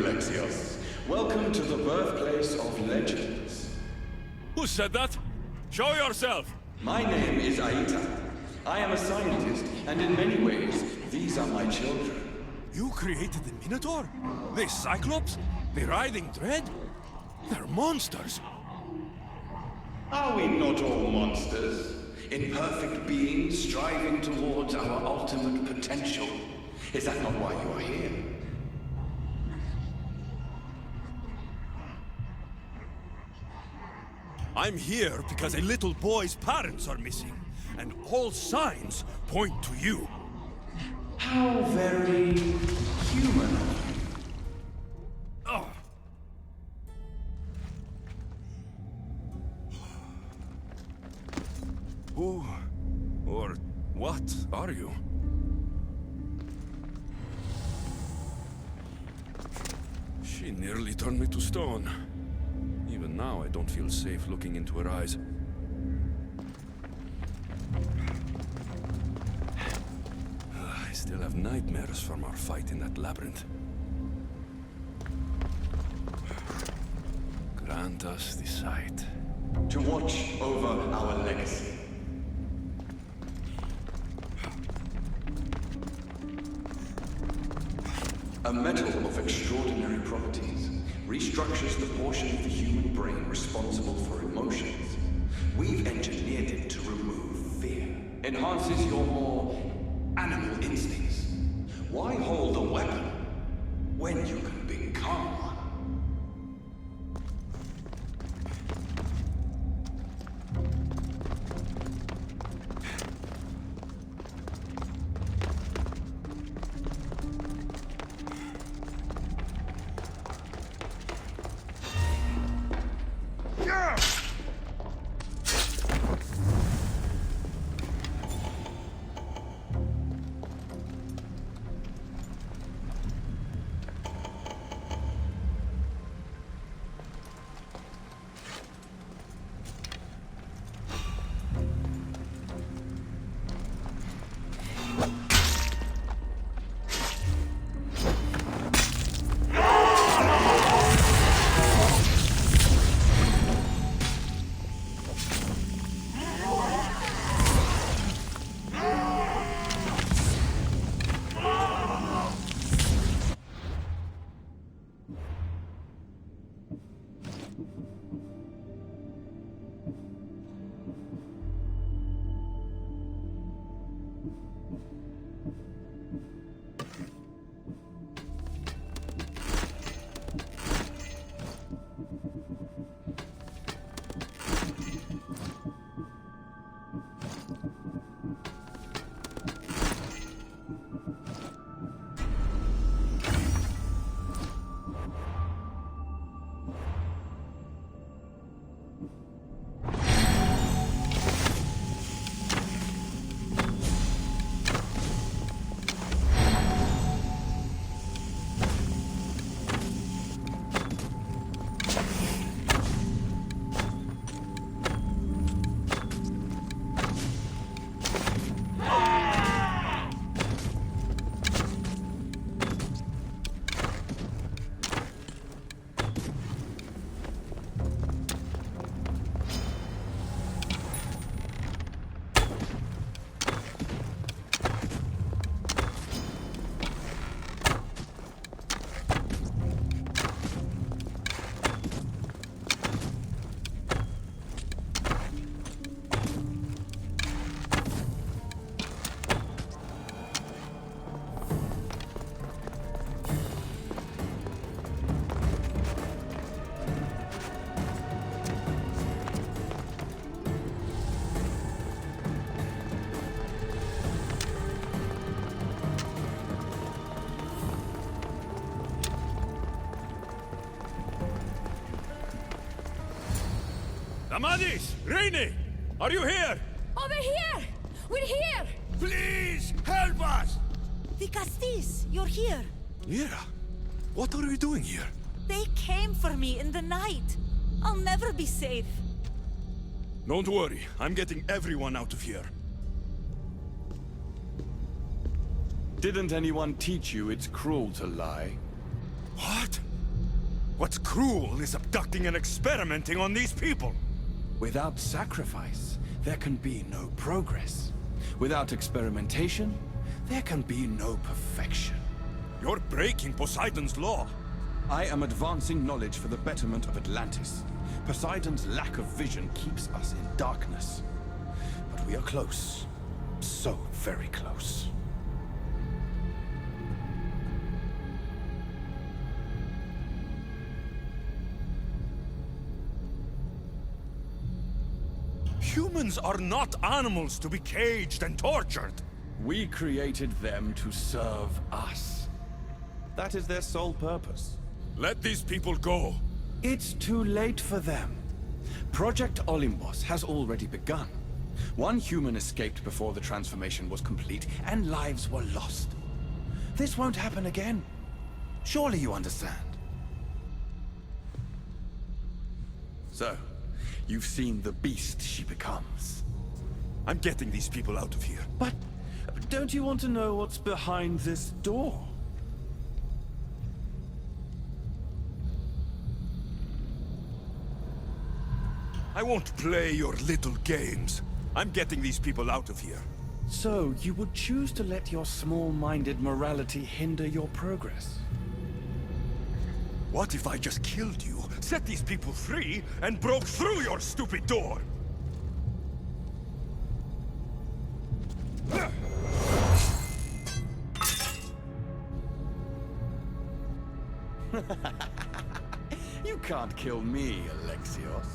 Alexios. Welcome to the birthplace of legends. Who said that? Show yourself! My name is Aita. I am a scientist, and in many ways, these are my children. You created the Minotaur? The Cyclops? The Riding Dread? They're monsters! Are we not all monsters? Imperfect beings striving towards our ultimate potential. Is that not why you are here? I'm here because a little boy's parents are missing, and all signs point to you. How very human of you. Oh. Who or what are you? She nearly turned me to stone. Even now, I don't feel safe looking into her eyes. I still have nightmares from our fight in that labyrinth. Grant us the sight. To watch over our legacy. A metal of extraordinary properties restructures the portion of the human brain responsible for emotions. We've engineered it to remove fear. Enhances your more animal instincts. Why hold a weapon when you can become one? Amadis! Rainy! Are you here? Over here! We're here! Please, help us! The Castis, you're here. Lyra, what are you doing here? They came for me in the night. I'll never be safe. Don't worry, I'm getting everyone out of here. Didn't anyone teach you it's cruel to lie? What? What's cruel is abducting and experimenting on these people. Without sacrifice, there can be no progress. Without experimentation, there can be no perfection. You're breaking Poseidon's law. I am advancing knowledge for the betterment of Atlantis. Poseidon's lack of vision keeps us in darkness. But we are close. So very close. Humans are not animals to be caged and tortured. We created them to serve us. That is their sole purpose. Let these people go. It's too late for them. Project Olympus has already begun. One human escaped before the transformation was complete, and lives were lost. This won't happen again. Surely you understand. So, you've seen the beast she becomes. I'm getting these people out of here. But don't you want to know what's behind this door? I won't play your little games. I'm getting these people out of here. So, you would choose to let your small-minded morality hinder your progress? What if I just killed you, set these people free, and broke through your stupid door? You can't kill me, Alexios.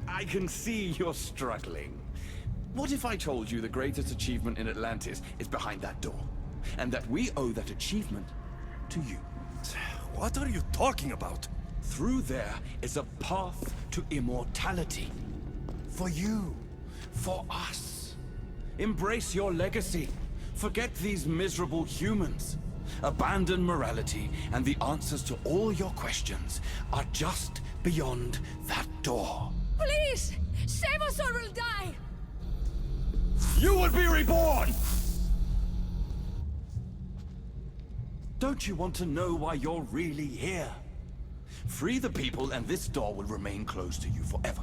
I can see you're struggling. What if I told you the greatest achievement in Atlantis is behind that door? And that we owe that achievement to you? What are you talking about? Through there is a path to immortality. For you. For us. Embrace your legacy. Forget these miserable humans. Abandon morality, and the answers to all your questions are just beyond that door. Please! Save us or we'll die! You will be reborn! Don't you want to know why you're really here? Free the people and this door will remain closed to you forever.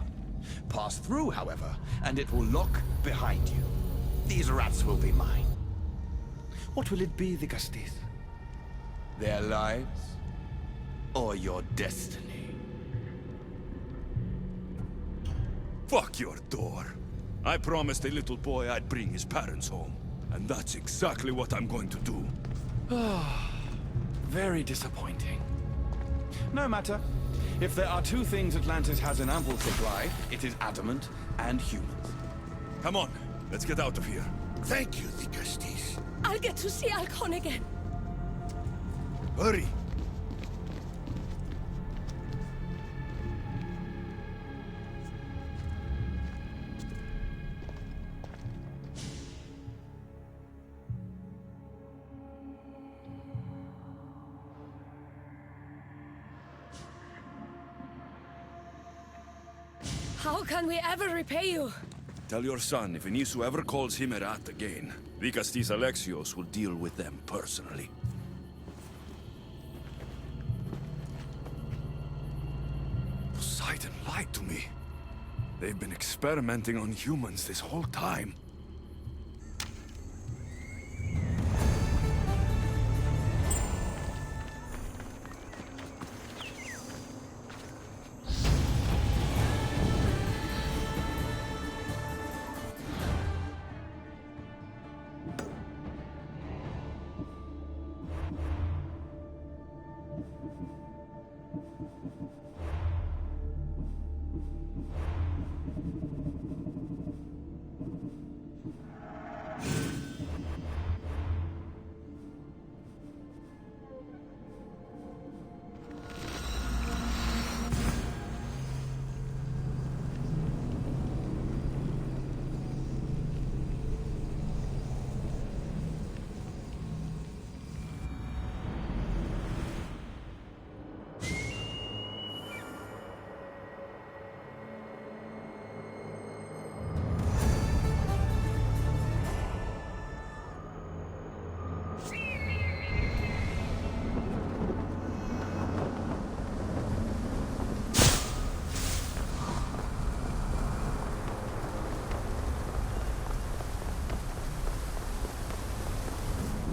Pass through, however, and it will lock behind you. These rats will be mine. What will it be, the Castis? Their lives? Or your destiny? Fuck your door. I promised a little boy I'd bring his parents home. And that's exactly what I'm going to do. Very disappointing. No matter. If there are two things Atlantis has in ample supply, it is adamant and humans. Come on, let's get out of here. Thank you, the Castis. I'll get to see Alcon again. Hurry. How can we ever repay you? Tell your son if Anisu ever calls him a rat again, Vikastis Alexios will deal with them personally. Poseidon lied to me. They've been experimenting on humans this whole time.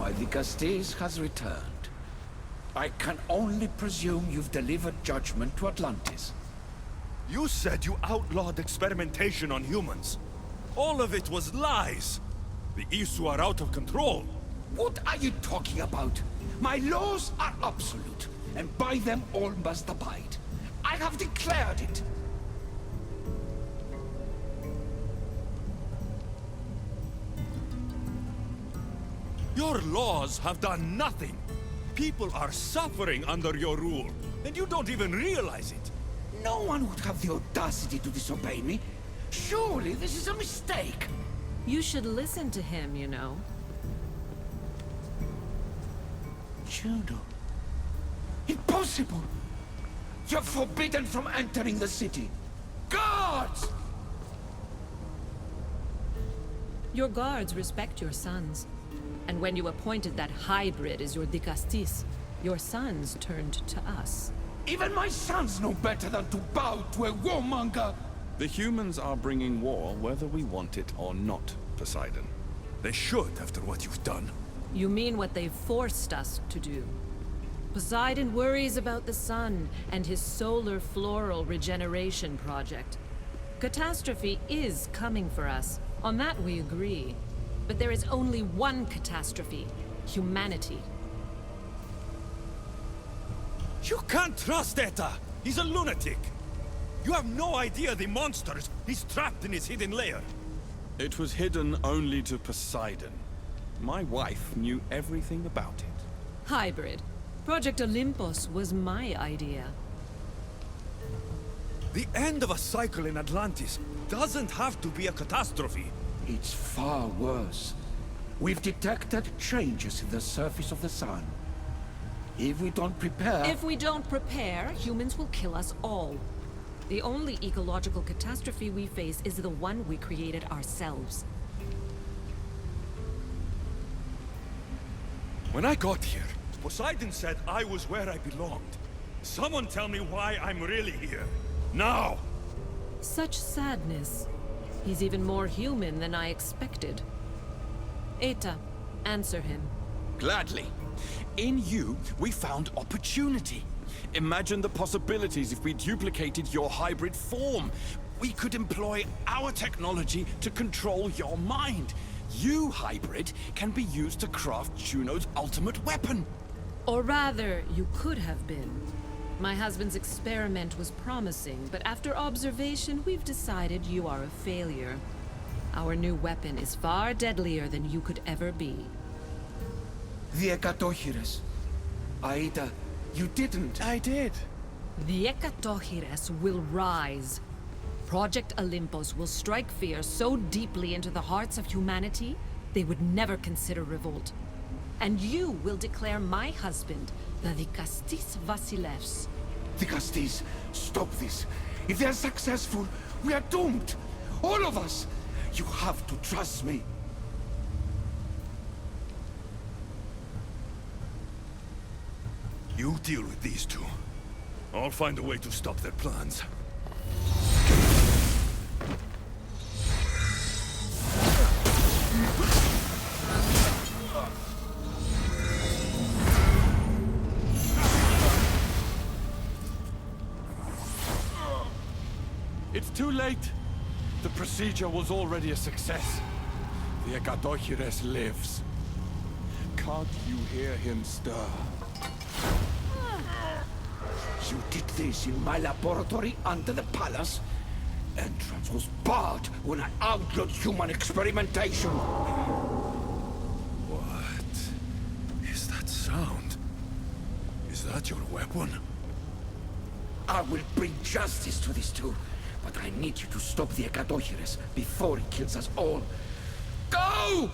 why the Castes has returned. I can only presume you've delivered judgment to Atlantis. You said you outlawed experimentation on humans. All of it was lies. The Isu are out of control. What are you talking about? My laws are absolute, and by them all must abide. I have declared it. Your laws have done nothing. People are suffering under your rule, and you don't even realize it. No one would have the audacity to disobey me. Surely this is a mistake. You should listen to him, you know. Juno. Impossible! You're forbidden from entering the city. Guards! Your guards respect your sons. And when you appointed that hybrid as your Dicastis, your sons turned to us. Even my sons know better than to bow to a warmonger! The humans are bringing war whether we want it or not, Poseidon. They should, after what you've done. You mean what they've forced us to do. Poseidon worries about the sun and his solar floral regeneration project. Catastrophe is coming for us. On that we agree. But there is only one catastrophe: humanity. You can't trust Eta! He's a lunatic! You have no idea the monsters he's trapped in his hidden lair. It was hidden only to Poseidon. My wife knew everything about it. Hybrid. Project Olympus was my idea. The end of a cycle in Atlantis doesn't have to be a catastrophe. It's far worse. We've detected changes in the surface of the sun. If we don't prepare... If we don't prepare, humans will kill us all. The only ecological catastrophe we face is the one we created ourselves. When I got here, Poseidon said I was where I belonged. Someone tell me why I'm really here. Now! Such sadness. He's even more human than I expected. Eta, answer him. Gladly. In you, we found opportunity. Imagine the possibilities if we duplicated your hybrid form. We could employ our technology to control your mind. You, hybrid, can be used to craft Juno's ultimate weapon. Or rather, you could have been. My husband's experiment was promising, but after observation, we've decided you are a failure. Our new weapon is far deadlier than you could ever be. The Ekatochires. Aida, you didn't. I did. The Ekatochires will rise. Project Olympus will strike fear so deeply into the hearts of humanity, they would never consider revolt. And you will declare my husband the Dicastis Vasilevs. Dicastis, stop this. If they are successful, we are doomed. All of us. You have to trust me. You deal with these two. I'll find a way to stop their plans. It's too late. The procedure was already a success. The Ekatochires lives. Can't you hear him stir? You did this in my laboratory under the palace. Entrance was barred when I outlawed human experimentation. What is that sound? Is that your weapon? I will bring justice to these two, but I need you to stop the Ekatochires before he kills us all. Go!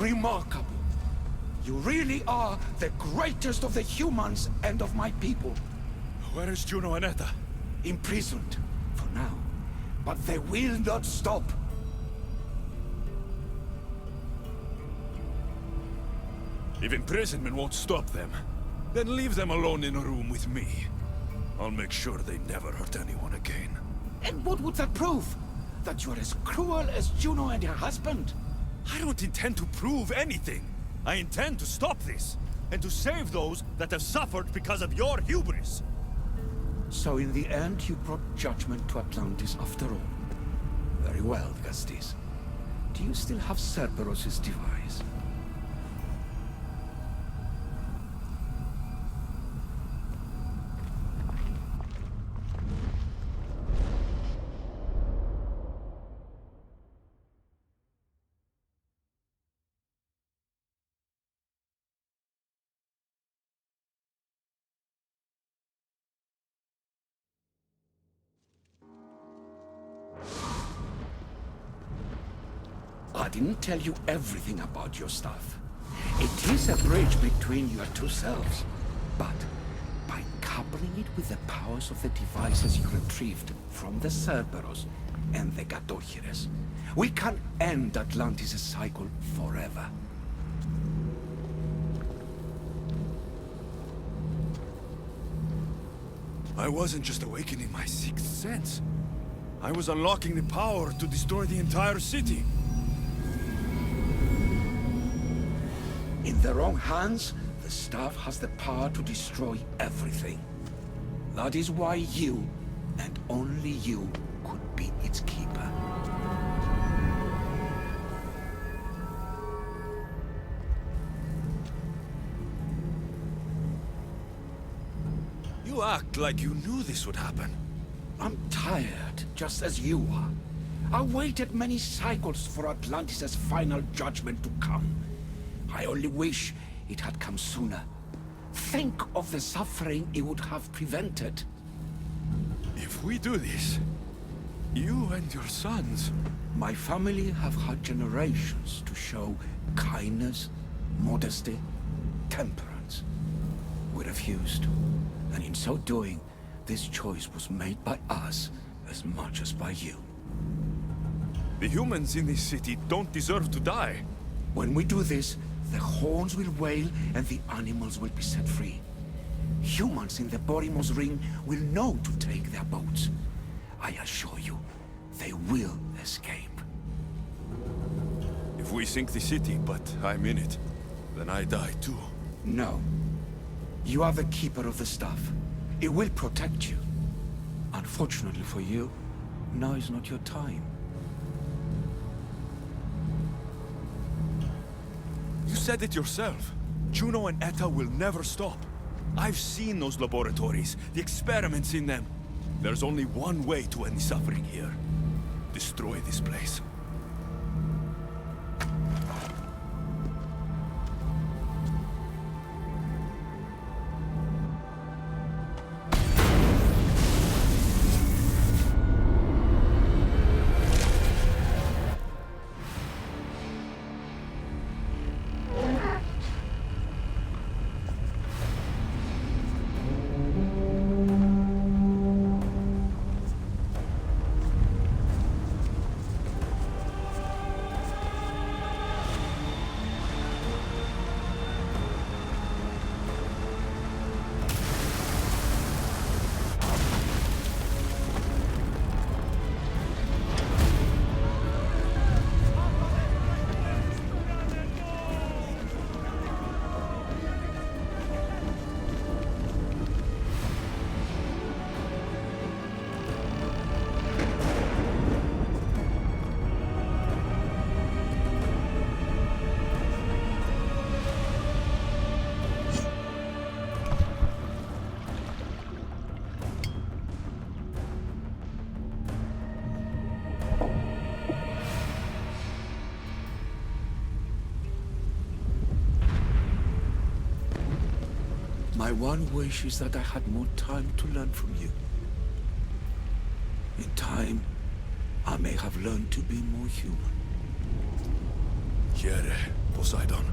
remarkable. You really are the greatest of the humans and of my people. Where is Juno and Etta? Imprisoned, for now. But they will not stop. If imprisonment won't stop them, then leave them alone in a room with me. I'll make sure they never hurt anyone again. And what would that prove? That you're as cruel as Juno and her husband? I don't intend to prove anything. I intend to stop this, and to save those that have suffered because of your hubris. So in the end, you brought judgment to Atlantis after all. Very well, Gastis. Do you still have Cerberus' device? I didn't tell you everything about your stuff. It is a bridge between your two selves. But by coupling it with the powers of the devices you retrieved from the Cerberus and the Gatochires, we can end Atlantis' cycle forever. I wasn't just awakening my sixth sense. I was unlocking the power to destroy the entire city. In the wrong hands, the staff has the power to destroy everything. That is why you, and only you, could be its keeper. You act like you knew this would happen. I'm tired, just as you are. I waited many cycles for Atlantis' final judgment to come. I only wish it had come sooner. Think of the suffering it would have prevented. If we do this, you and your sons... My family have had generations to show kindness, modesty, temperance. We refused, and in so doing, this choice was made by us as much as by you. The humans in this city don't deserve to die. When we do this, the horns will wail and the animals will be set free. Humans in the Borimos Ring will know to take their boats. I assure you, they will escape. If we sink the city, but I'm in it, then I die too. No. You are the keeper of the stuff. It will protect you. Unfortunately for you, now is not your time. You said it yourself. Juno and Etta will never stop. I've seen those laboratories, the experiments in them. There's only one way to end the suffering here. Destroy this place. My one wish is that I had more time to learn from you. In time, I may have learned to be more human. Here, Poseidon.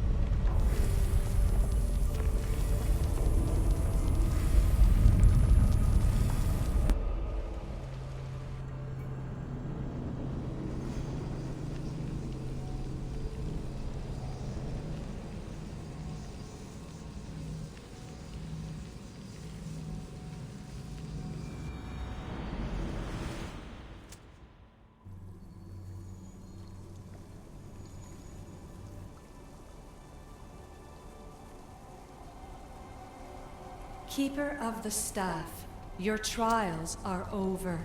Keeper of the Staff, your trials are over.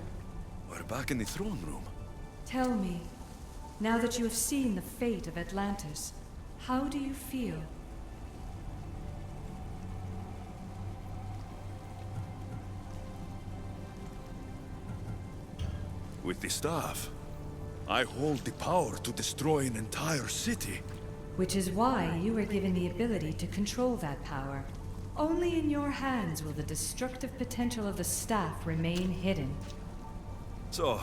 We're back in the throne room. Tell me, now that you have seen the fate of Atlantis, how do you feel? With the staff, I hold the power to destroy an entire city. Which is why you were given the ability to control that power. Only in your hands will the destructive potential of the staff remain hidden. So,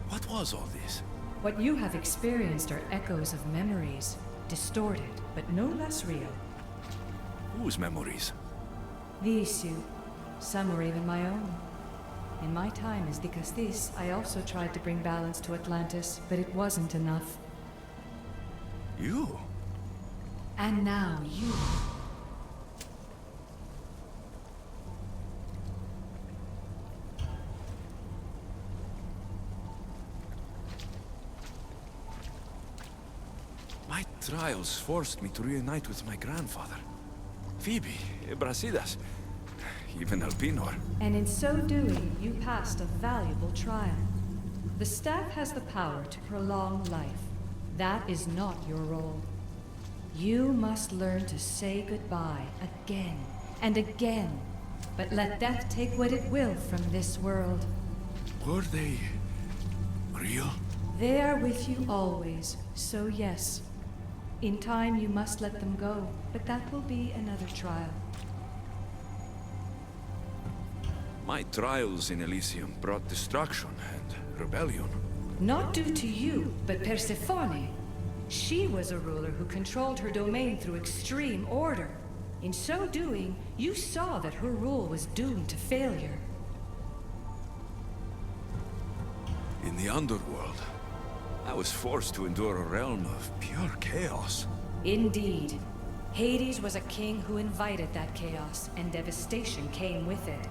what was all this? What you have experienced are echoes of memories, distorted, but no less real. Whose memories? The issue. Some were even my own. In my time as the Castis, I also tried to bring balance to Atlantis, but it wasn't enough. You? And now you. My trials forced me to reunite with my grandfather. Phoebe, Brasidas, even Alpinor. And in so doing, you passed a valuable trial. The staff has the power to prolong life. That is not your role. You must learn to say goodbye again and again, but let death take what it will from this world. Were they real? They are with you always, so yes. In time you must let them go, but that will be another trial. My trials in Elysium brought destruction and rebellion. Not due to you, but Persephone. She was a ruler who controlled her domain through extreme order. In so doing, you saw that her rule was doomed to failure. In the underworld, I was forced to endure a realm of pure chaos. Indeed. Hades was a king who invited that chaos, and devastation came with it.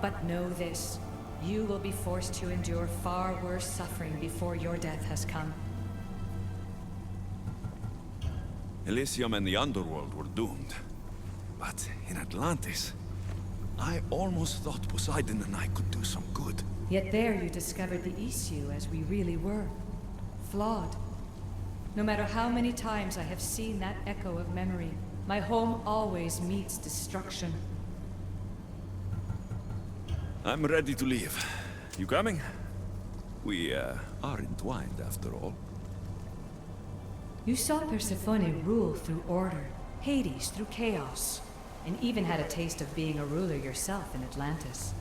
But know this, you will be forced to endure far worse suffering before your death has come. Elysium and the underworld were doomed. But in Atlantis, I almost thought Poseidon and I could do some good. Yet there you discovered the issue as we really were. Flawed. No matter how many times I have seen that echo of memory, my home always meets destruction. I'm ready to leave. You coming? We, are entwined after all. You saw Persephone rule through order, Hades through chaos, and even had a taste of being a ruler yourself in Atlantis.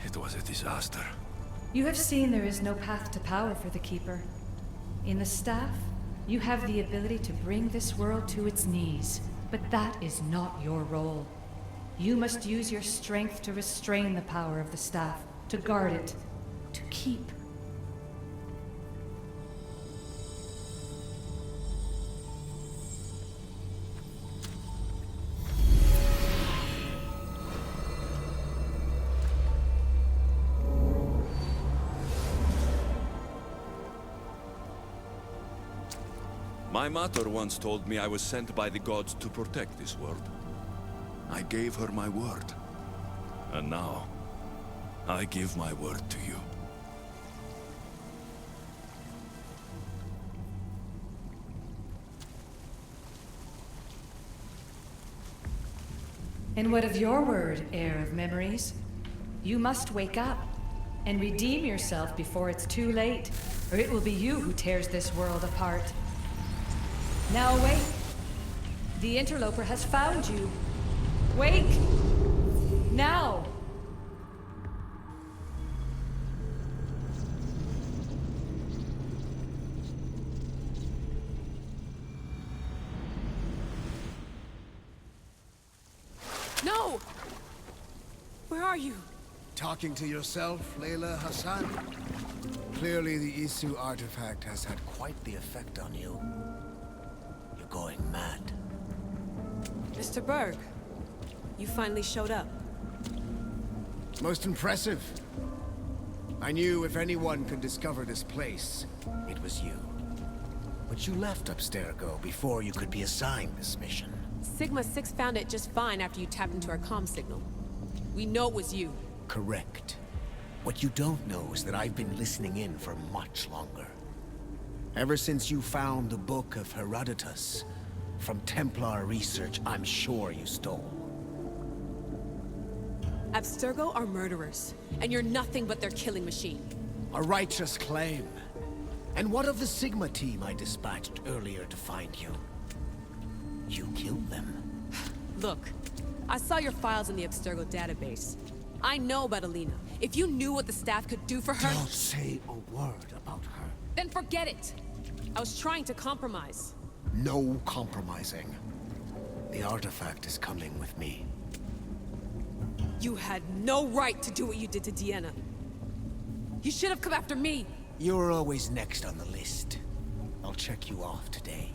It was a disaster. You have seen there is no path to power for the Keeper. In the staff, you have the ability to bring this world to its knees, but that is not your role. You must use your strength to restrain the power of the staff, to guard it, to keep. My mother once told me I was sent by the gods to protect this world. I gave her my word. And now, I give my word to you. And what of your word, heir of memories? You must wake up and redeem yourself before it's too late, or it will be you who tears this world apart. Now wake! The interloper has found you. Wake! Now! are you? Talking to yourself, Layla Hassan? Clearly the Isu artifact has had quite the effect on you. You're going mad. Mr. Berg, you finally showed up. Most impressive. I knew if anyone could discover this place, it was you. But you left Abstergo before you could be assigned this mission. Sigma 6 found it just fine after you tapped into our comm signal. We know it was you. Correct. What you don't know is that I've been listening in for much longer. Ever since you found the Book of Herodotus, from Templar research I'm sure you stole. Abstergo are murderers, and you're nothing but their killing machine. A righteous claim. And what of the Sigma team I dispatched earlier to find you? You killed them. Look, I saw your files in the Abstergo database. I know about Alina. If you knew what the staff could do for her... Don't say a word about her. Then forget it! I was trying to compromise. No compromising. The artifact is coming with me. You had no right to do what you did to Deanna. You should have come after me. You're always next on the list. I'll check you off today.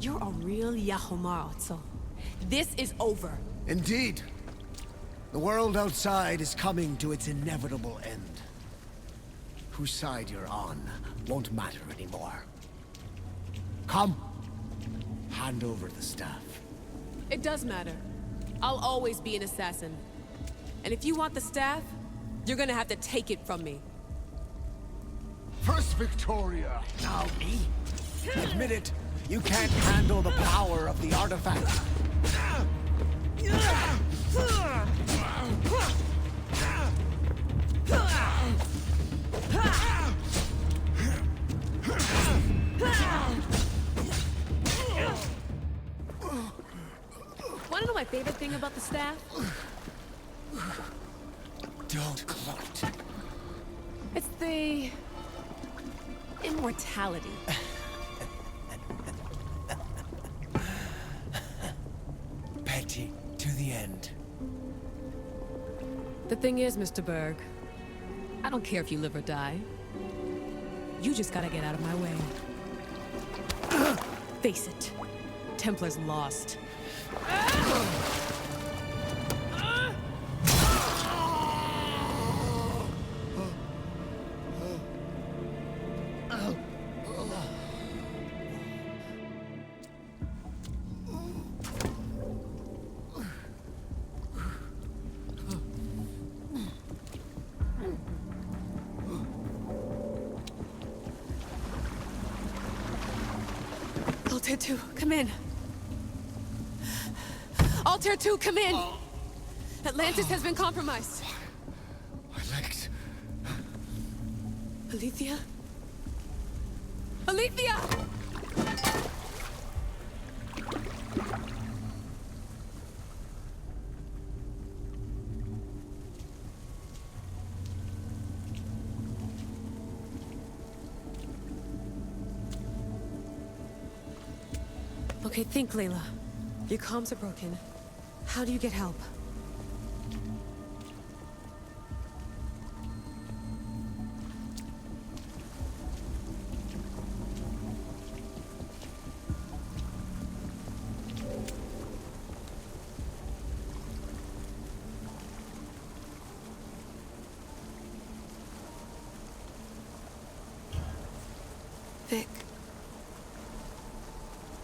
You're a real Yahomar, Otso. This is over. Indeed. The world outside is coming to its inevitable end. Whose side you're on won't matter anymore. Come. Hand over the staff. It does matter. I'll always be an assassin. And if you want the staff, you're gonna have to take it from me. First Victoria, now me. Admit it, you can't handle the power of the artifact. Wanna know my favorite thing about the staff? Don't quote. It's the... immortality. Petty to the end. The thing is, Mr. Berg, I don't care if you live or die. You just gotta get out of my way. Face it. Templar's lost. Altair 2, come in. Altair 2, come in! Atlantis has been compromised. My legs. Alethea? Alethea! Okay, think, Layla. Your comms are broken. How do you get help? Vic.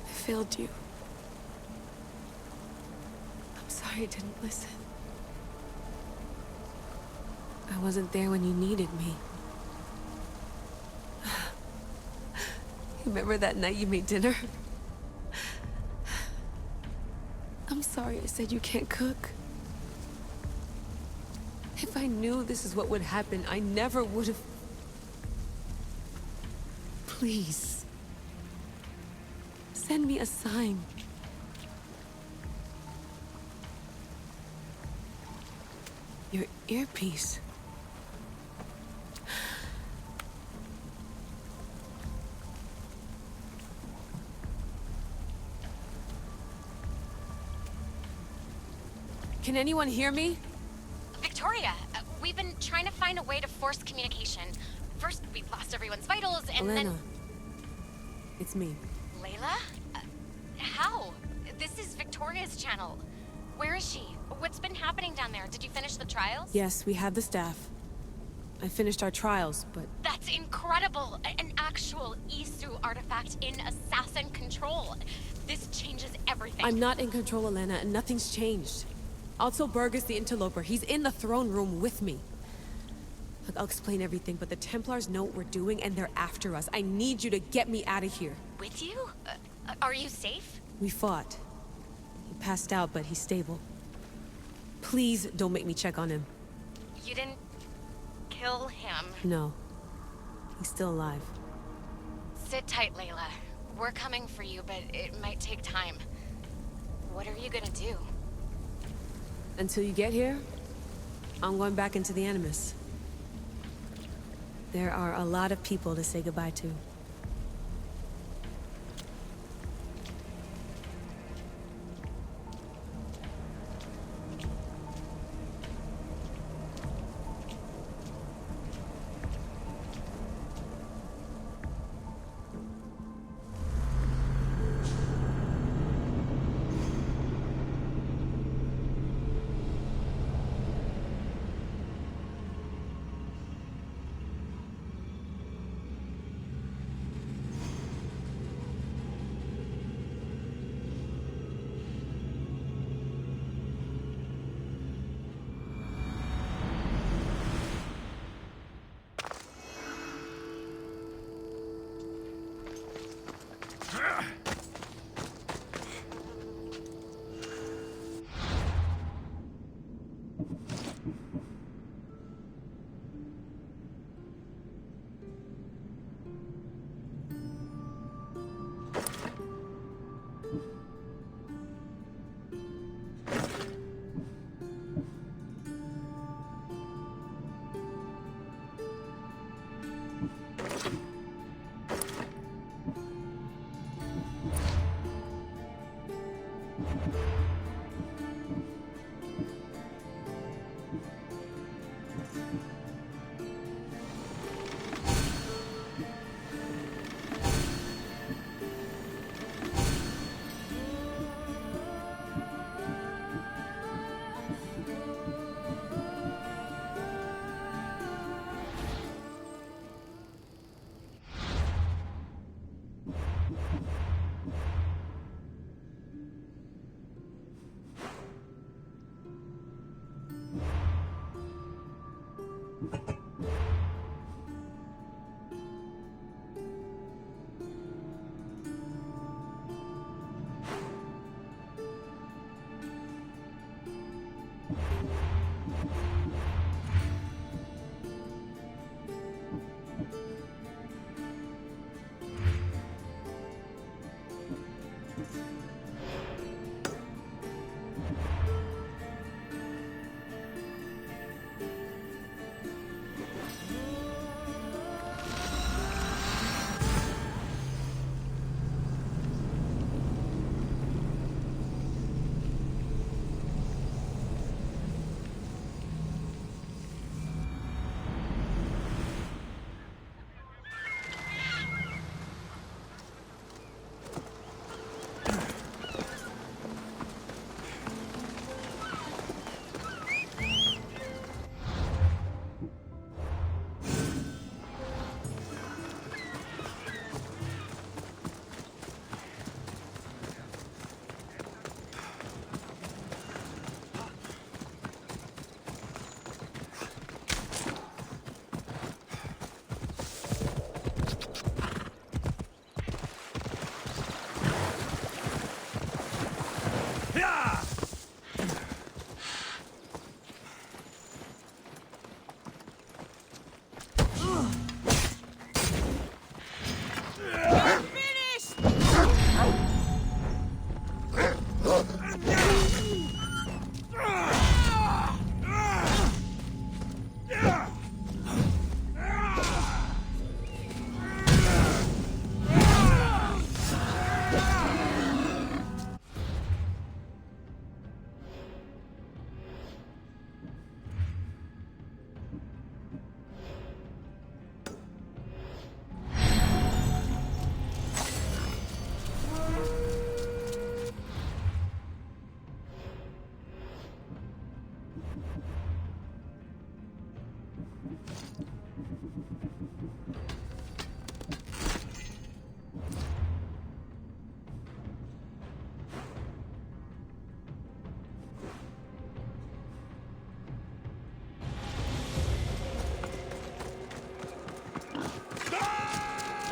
I failed you. I'm sorry I didn't listen. I wasn't there when you needed me. Remember that night you made dinner? I'm sorry I said you can't cook. If I knew this is what would happen, I never would have... Please. Send me a sign. Your earpiece. Can anyone hear me? Victoria, we've been trying to find a way to force communication. First, we lost everyone's vitals, and Elena. then... It's me. Layla? How? This is Victoria's channel. Where is she? What's been happening down there? Did you finish the trials? Yes, we have the staff. I finished our trials, but... That's incredible! An actual Isu artifact in assassin control. This changes everything. I'm not in control, Elena, and nothing's changed. Also, Burgess the Interloper, he's in the throne room with me. Look, I'll explain everything, but the Templars know what we're doing, and they're after us. I need you to get me out of here. With you? Are you safe? We fought. He passed out, but he's stable. Please don't make me check on him. You didn't... kill him? No. He's still alive. Sit tight, Layla. We're coming for you, but it might take time. What are you gonna do? Until you get here, I'm going back into the Animus. There are a lot of people to say goodbye to.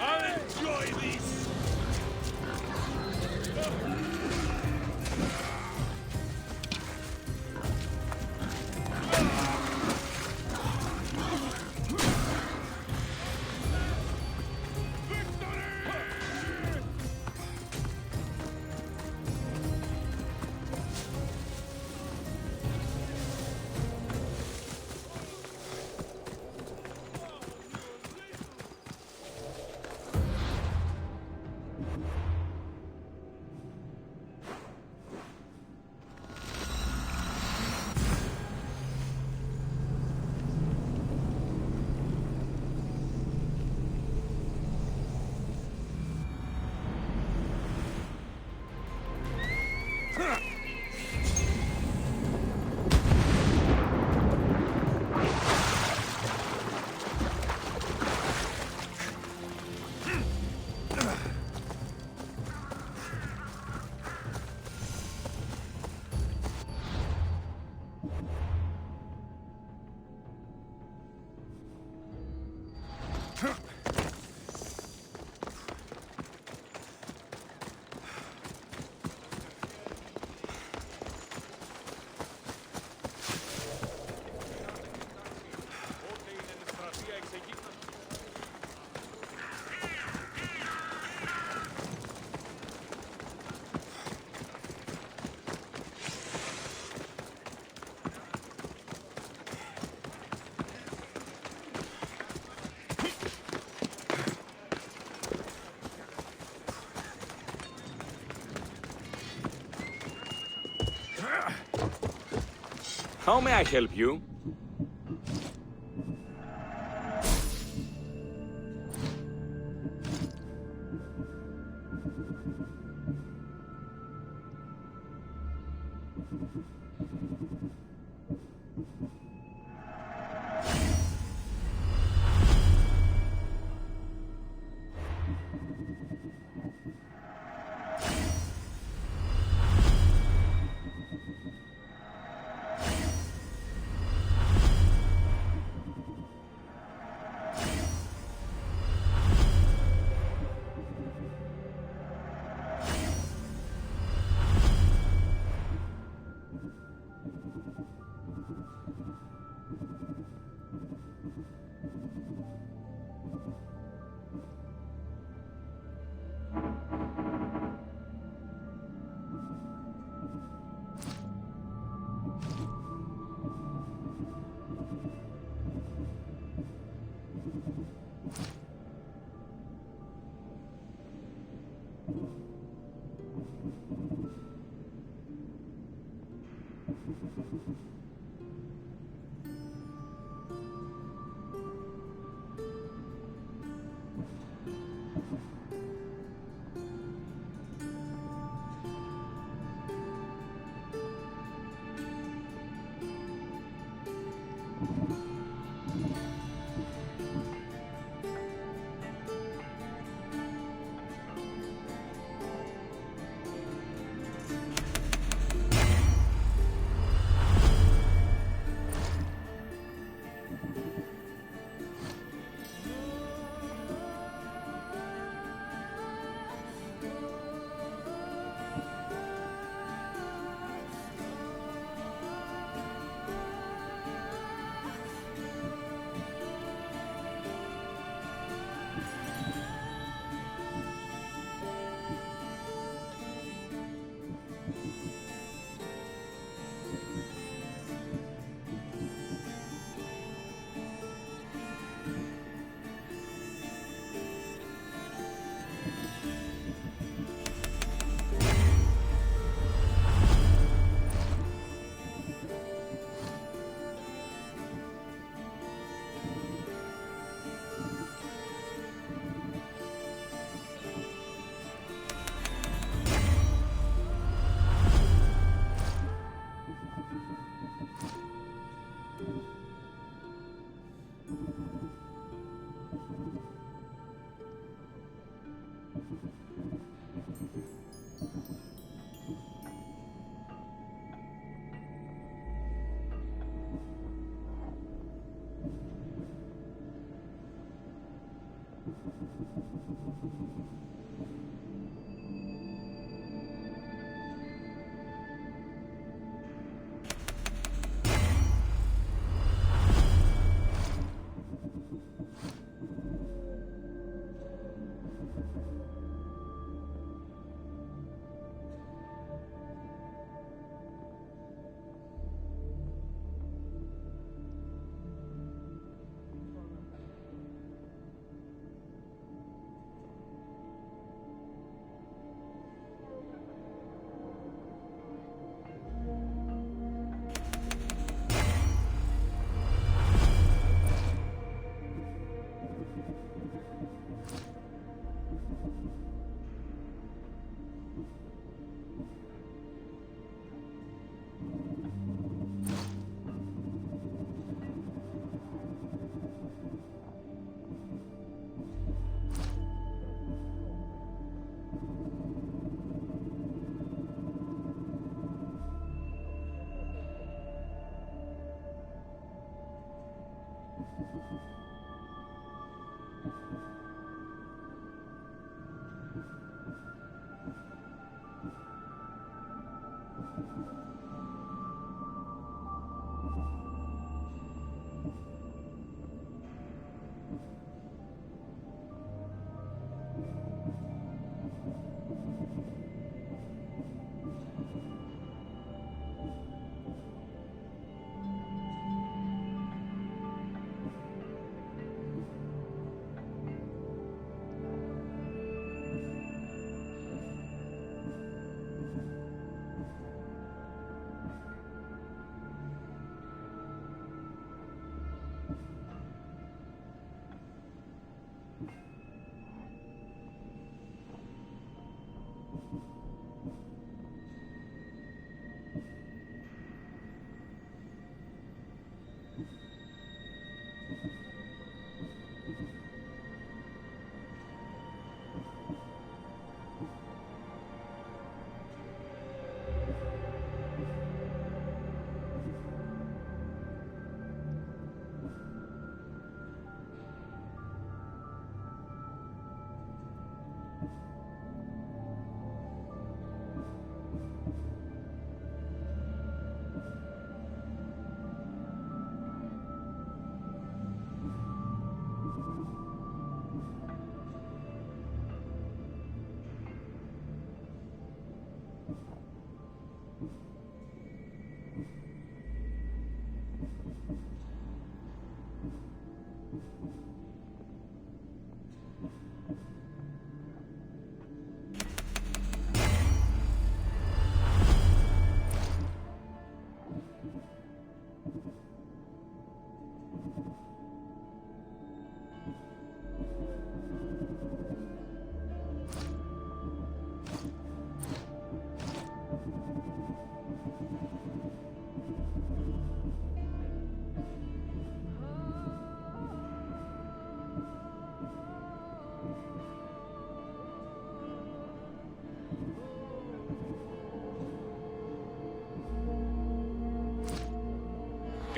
I'll enjoy this! How may I help you?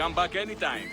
Come back anytime.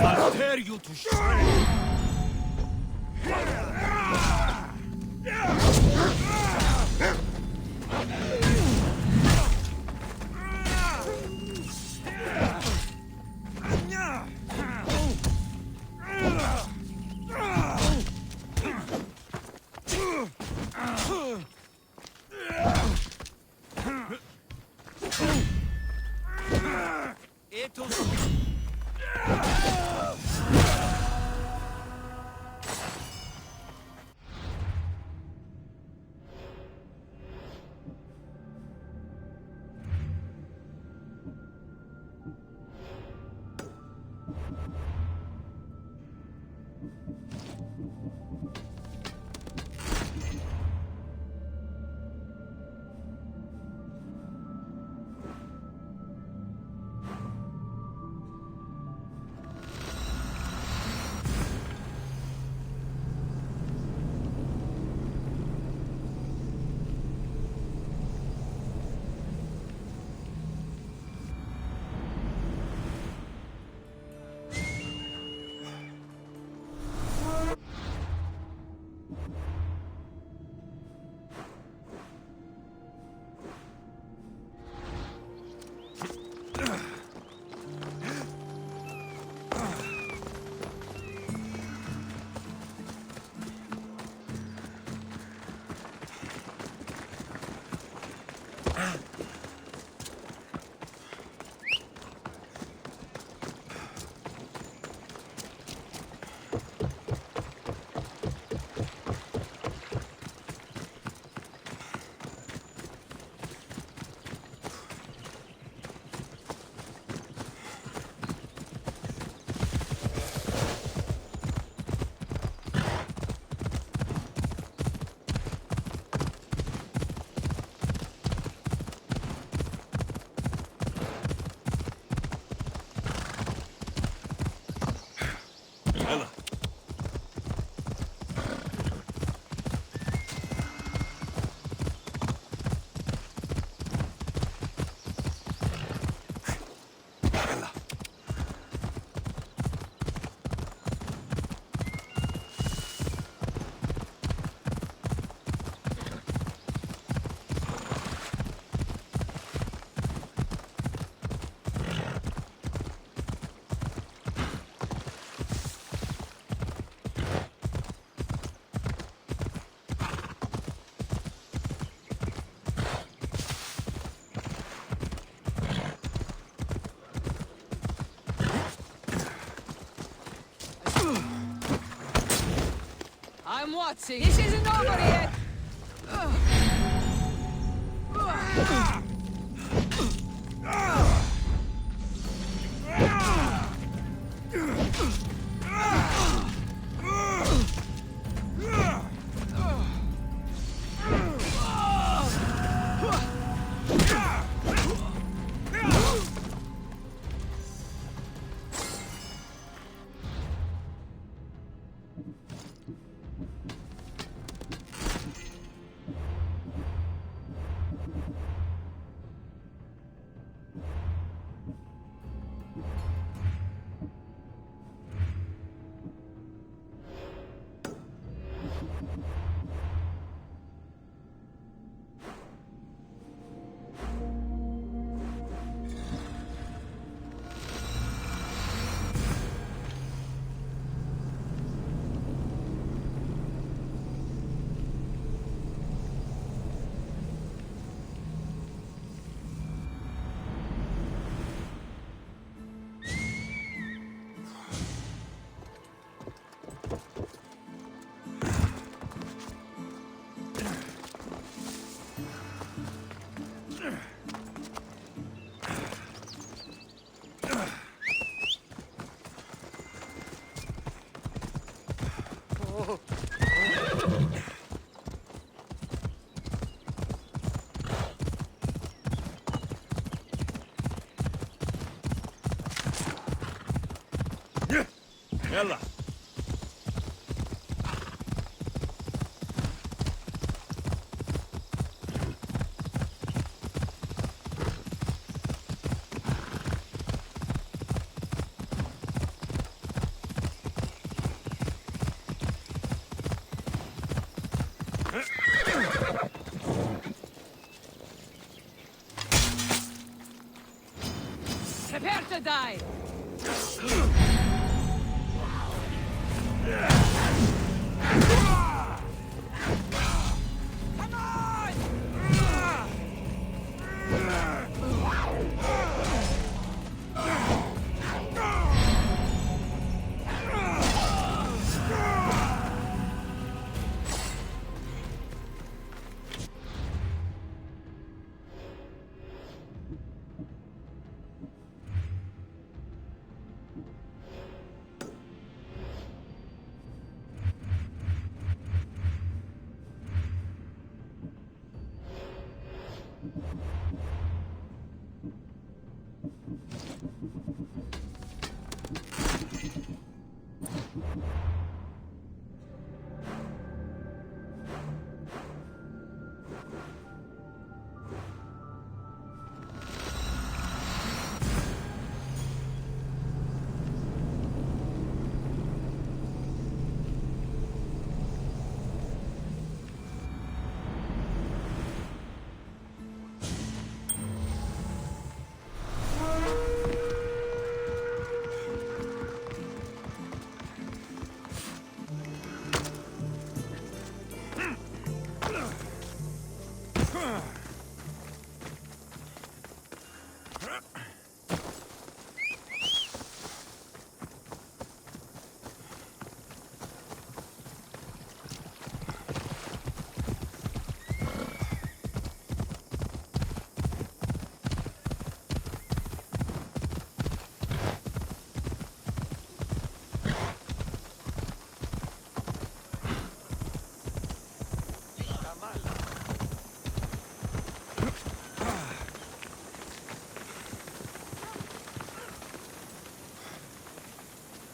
I'll tear you to shreds! I'm watching. This isn't over yet. Yalla. Prepare to die!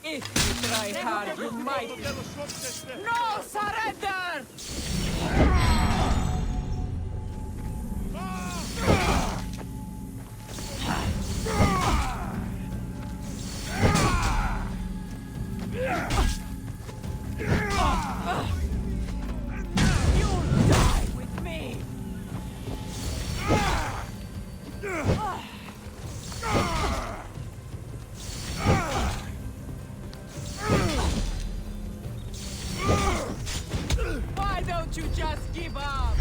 If you try hard, you might. No surrender! You'll die with me! Why don't you just give up?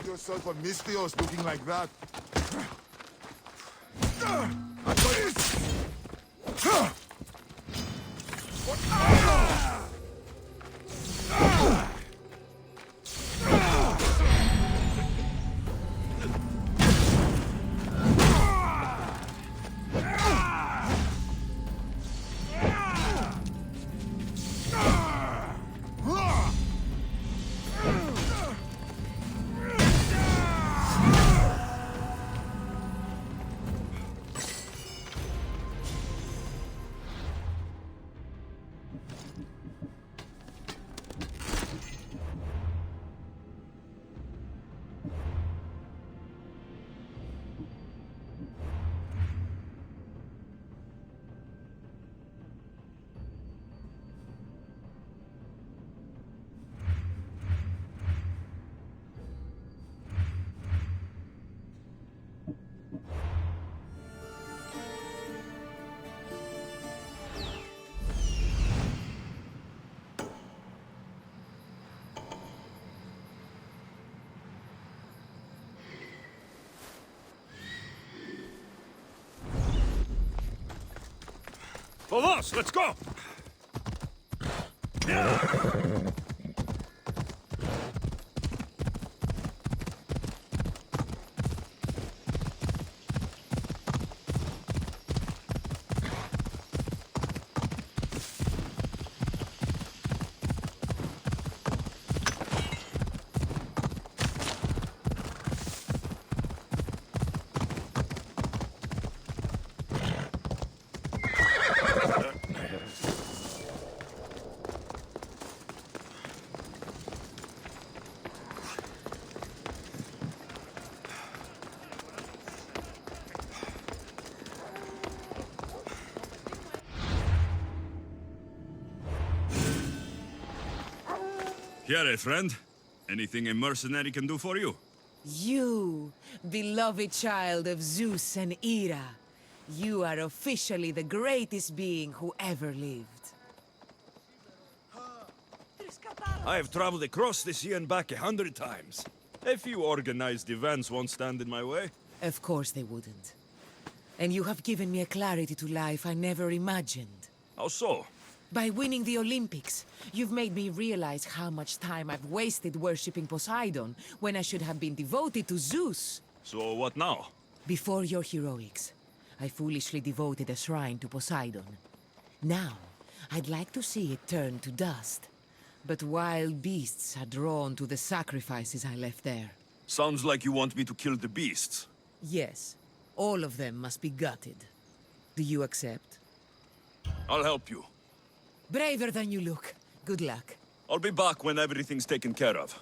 Yourself a Mystios looking like that. Vamos, let's go! Here, friend. Anything a mercenary can do for you? You, beloved child of Zeus and Hera. You are officially the greatest being who ever lived. I have traveled across the sea and back 100 times. A few organized events won't stand in my way. Of course they wouldn't. And you have given me a clarity to life I never imagined. How so? By winning the Olympics, you've made me realize how much time I've wasted worshipping Poseidon when I should have been devoted to Zeus. So what now? Before your heroics, I foolishly devoted a shrine to Poseidon. Now, I'd like to see it turn to dust. But wild beasts are drawn to the sacrifices I left there. Sounds like you want me to kill the beasts. Yes, all of them must be gutted. Do you accept? I'll help you. Braver than you look. Good luck. I'll be back when everything's taken care of.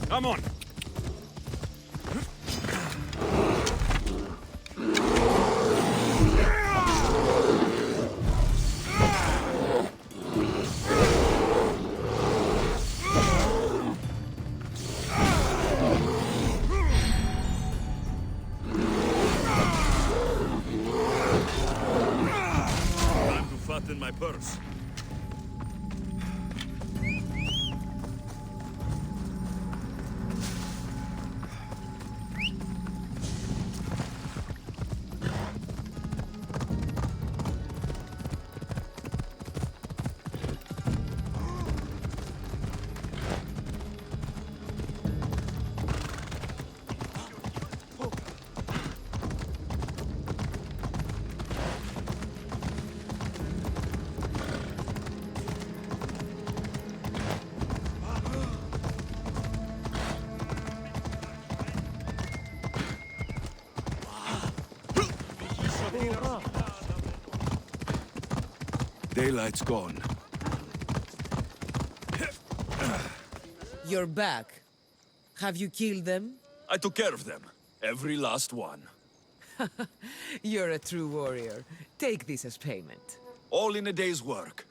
Come on! Time to fatten my purse. Daylight's gone. You're back. Have you killed them? I took care of them. Every last one. You're a true warrior. Take this as payment. All in a day's work.